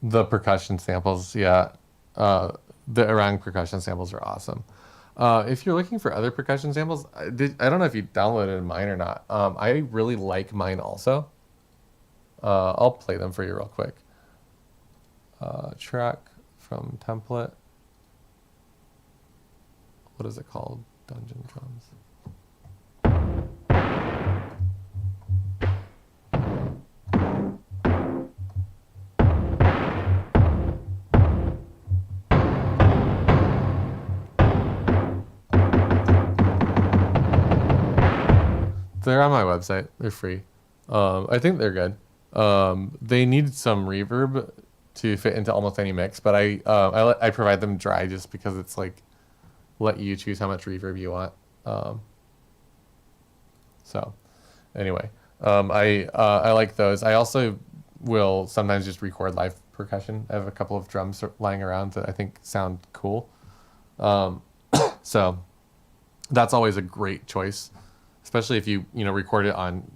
The percussion samples, yeah. The Orang percussion samples are awesome. If you're looking for other percussion samples, I don't know if you downloaded mine or not. I really like mine also. I'll play them for you real quick. Track from template. What is it called? Dungeon drums. They're on my website. They're free. I think they're good. They need some reverb to fit into almost any mix, but I provide them dry just because it's like, let you choose how much reverb you want. So anyway, I like those. I also will sometimes just record live percussion. I have a couple of drums lying around that I think sound cool. So that's always a great choice, especially if you record it on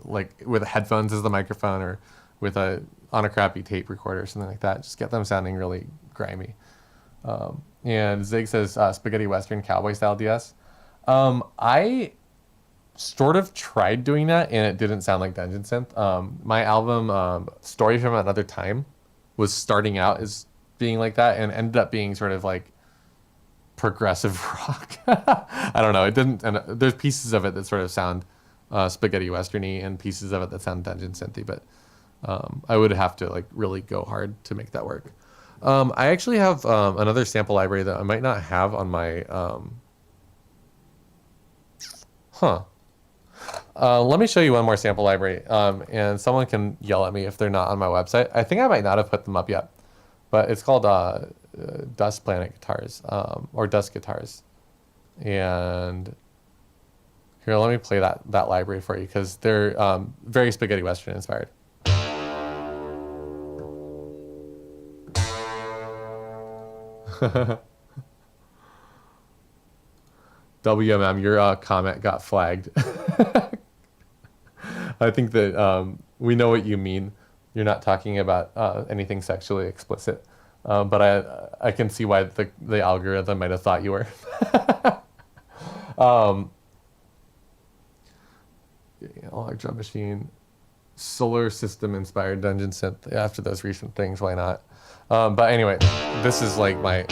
like with headphones as the microphone or with on a crappy tape recorder or something like that. Just get them sounding really grimy. And Zig says spaghetti western cowboy style DS. I sort of tried doing that and it didn't sound like Dungeon Synth. My album Story from Another Time was starting out as being like that and ended up being sort of like progressive rock. I don't know. It didn't. And there's pieces of it that sort of sound spaghetti westerny and pieces of it that sound Dungeon Synthy, but I would have to like really go hard to make that work. I actually have another sample library that I might not have on my let me show you one more sample library, and someone can yell at me if they're not on my website. I think I might not have put them up yet, but it's called Dust Planet Guitars, or Dust Guitars. And here, let me play that library for you because they're very spaghetti western inspired. WMM, your comment got flagged. I think that we know what you mean. You're not talking about anything sexually explicit, but I can see why the algorithm might have thought you were. Analog drum machine, solar system inspired Dungeon Synth. After those recent things, why not? But anyway, this is like my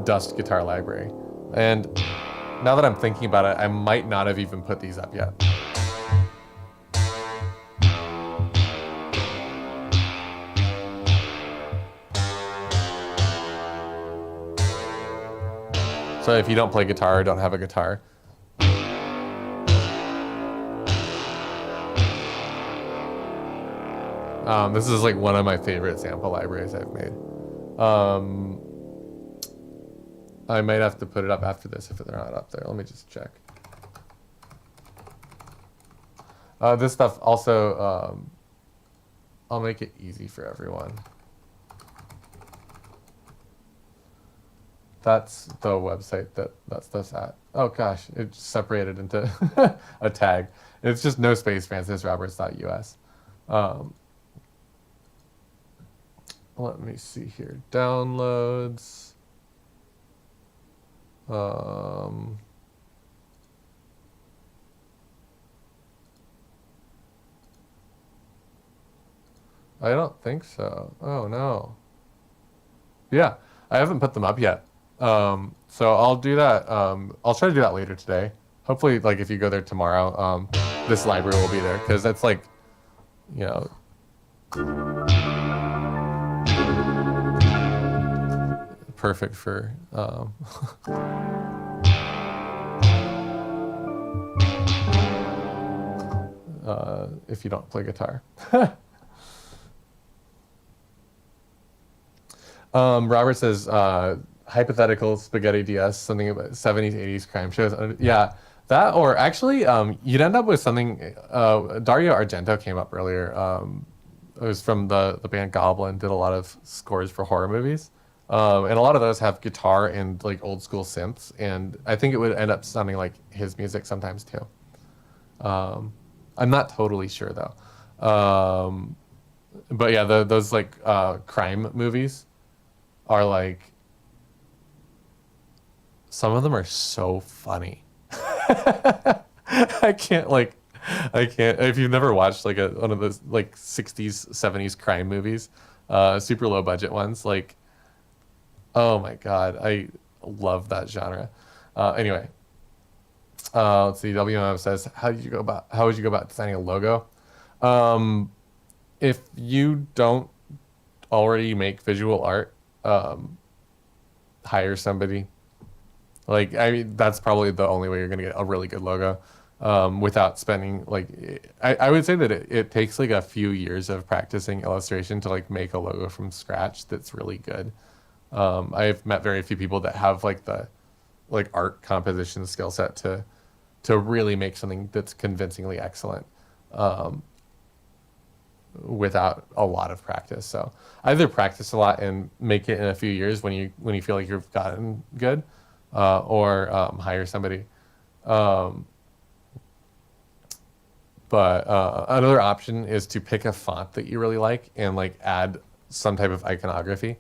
Dust guitar library. And now that I'm thinking about it, I might not have even put these up yet. So if you don't play guitar or don't have a guitar, this is like one of my favorite sample libraries I've made. I might have to put it up after this if they're not up there. Let me just check. This stuff also, I'll make it easy for everyone. That's the website that stuff's at. Oh gosh, it separated into a tag. It's just no space francisroberts.us. Let me see here. Downloads. I don't think so. Oh no. Yeah, I haven't put them up yet. So I'll do that. I'll try to do that later today. Hopefully, like if you go there tomorrow, this library will be there because that's like, you know, perfect for if you don't play guitar. Robert says hypothetical spaghetti DS, something about 70s 80s crime shows. Yeah, that, or actually you'd end up with something. Dario Argento came up earlier. It was from the band Goblin, did a lot of scores for horror movies. And a lot of those have guitar and like old school synths, and I think it would end up sounding like his music sometimes too. I'm not totally sure though. But yeah, those like crime movies are like, some of them are so funny. I can't, if you've never watched like one of those like 60s, 70s crime movies, super low budget ones, like, oh my God, I love that genre. Anyway, let's see. WMM says, how would you go about designing a logo? If you don't already make visual art, hire somebody. Like, I mean, that's probably the only way you're gonna get a really good logo, without spending like, I would say that it takes like a few years of practicing illustration to like make a logo from scratch that's really good. I've met very few people that have like the like art composition skill set to really make something that's convincingly excellent, without a lot of practice. So either practice a lot and make it in a few years when you feel like you've gotten good, or hire somebody. But another option is to pick a font that you really like and like add some type of iconography.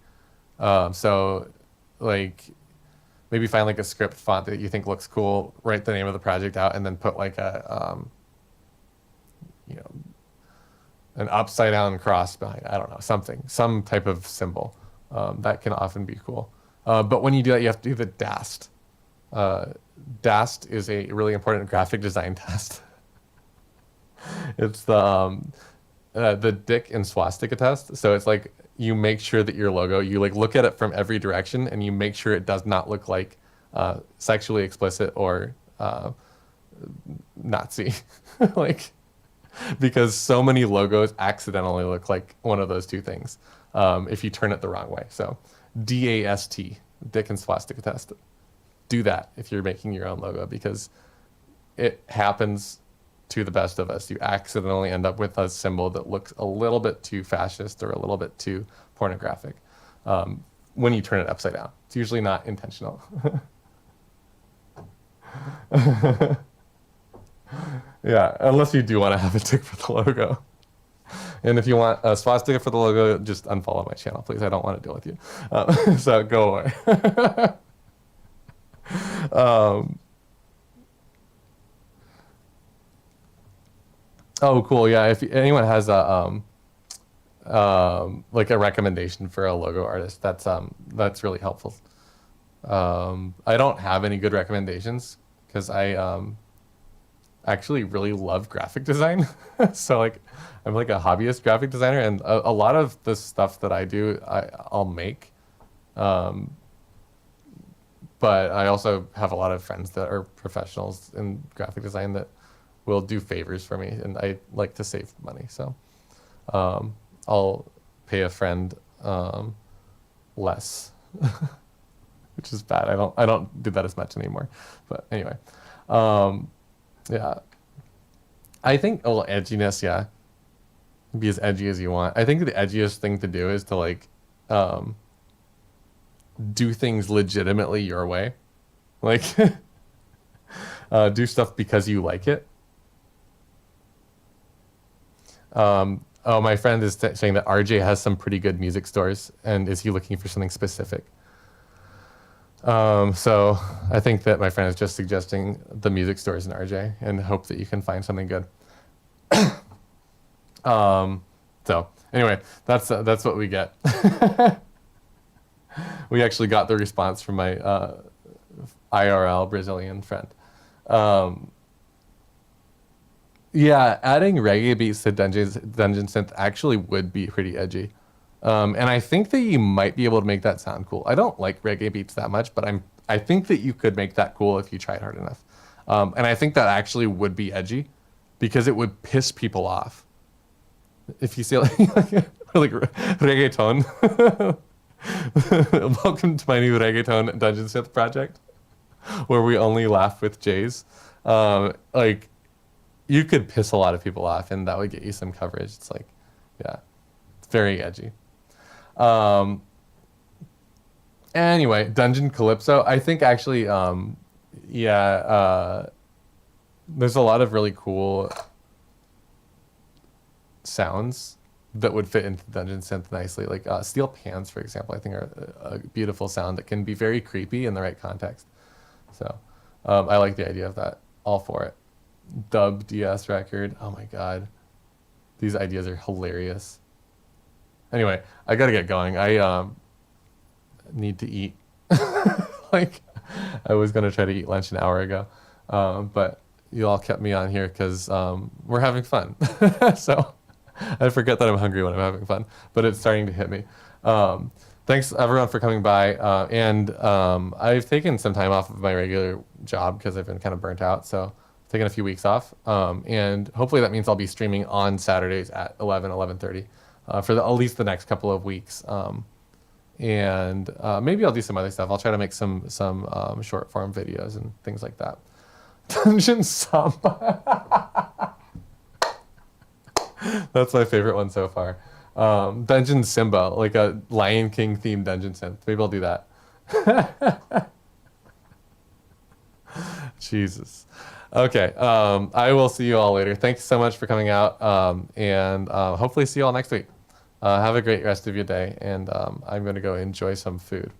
So like maybe find like a script font that you think looks cool, write the name of the project out, and then put like a you know, an upside down cross behind. I don't know, some type of symbol. That can often be cool. But when you do that, you have to do the DAST. DAST is a really important graphic design test. It's the Dick and swastika test. So it's like you make sure that your logo, you like look at it from every direction and you make sure it does not look like sexually explicit or Nazi. Like, because so many logos accidentally look like one of those two things if you turn it the wrong way. So DAST, Dick and swastika test. Do that if you're making your own logo, because it happens to the best of us. You accidentally end up with a symbol that looks a little bit too fascist or a little bit too pornographic when you turn it upside down. It's usually not intentional. Yeah, unless you do want to have a tick for the logo. And if you want a swastika for the logo, just unfollow my channel, please. I don't want to deal with you. So go away. Oh, cool. Yeah, if anyone has a like a recommendation for a logo artist, that's really helpful. I don't have any good recommendations because I actually really love graphic design. So like I'm like a hobbyist graphic designer, and a lot of the stuff that I do, I'll make. But I also have a lot of friends that are professionals in graphic design that will do favors for me, and I like to save money. So I'll pay a friend less, which is bad. I don't do that as much anymore. But anyway, yeah. I think a little edginess, yeah. Be as edgy as you want. I think the edgiest thing to do is to like do things legitimately your way. Like do stuff because you like it. Oh, my friend is saying that RJ has some pretty good music stores, and is he looking for something specific? So I think that my friend is just suggesting the music stores in RJ and hope that you can find something good. So anyway, that's what we get. We actually got the response from my IRL Brazilian friend. Yeah, adding reggae beats to Dungeon Synth actually would be pretty edgy. And I think that you might be able to make that sound cool. I don't like reggae beats that much, but I think that you could make that cool if you tried hard enough. And I think that actually would be edgy because it would piss people off. If you say like reggaeton. Welcome to my new reggaeton Dungeon Synth project, where we only laugh with J's. Like, you could piss a lot of people off, and that would get you some coverage. It's like, yeah, it's very edgy. Anyway, Dungeon Calypso. I think actually, yeah, there's a lot of really cool sounds that would fit into Dungeon Synth nicely. Like steel pans, for example, I think are a beautiful sound that can be very creepy in the right context. So I like the idea of that. All for it. Dub DS record. Oh my god, these ideas are hilarious. Anyway, I gotta get going. I need to eat. Like, I was gonna try to eat lunch an hour ago, but you all kept me on here because we're having fun. So I forget that I'm hungry when I'm having fun, but it's starting to hit me. Thanks everyone for coming by, and I've taken some time off of my regular job because I've been kind of burnt out, so taking a few weeks off, and hopefully that means I'll be streaming on Saturdays at 11:30 for at least the next couple of weeks, and maybe I'll do some other stuff. I'll try to make some short form videos and things like that. Dungeon Samba. That's my favorite one so far. Dungeon Simba, like a Lion King themed dungeon synth. Maybe I'll do that. Jesus. Okay. I will see you all later. Thanks so much for coming out. And hopefully see you all next week. Have a great rest of your day. And I'm going to go enjoy some food.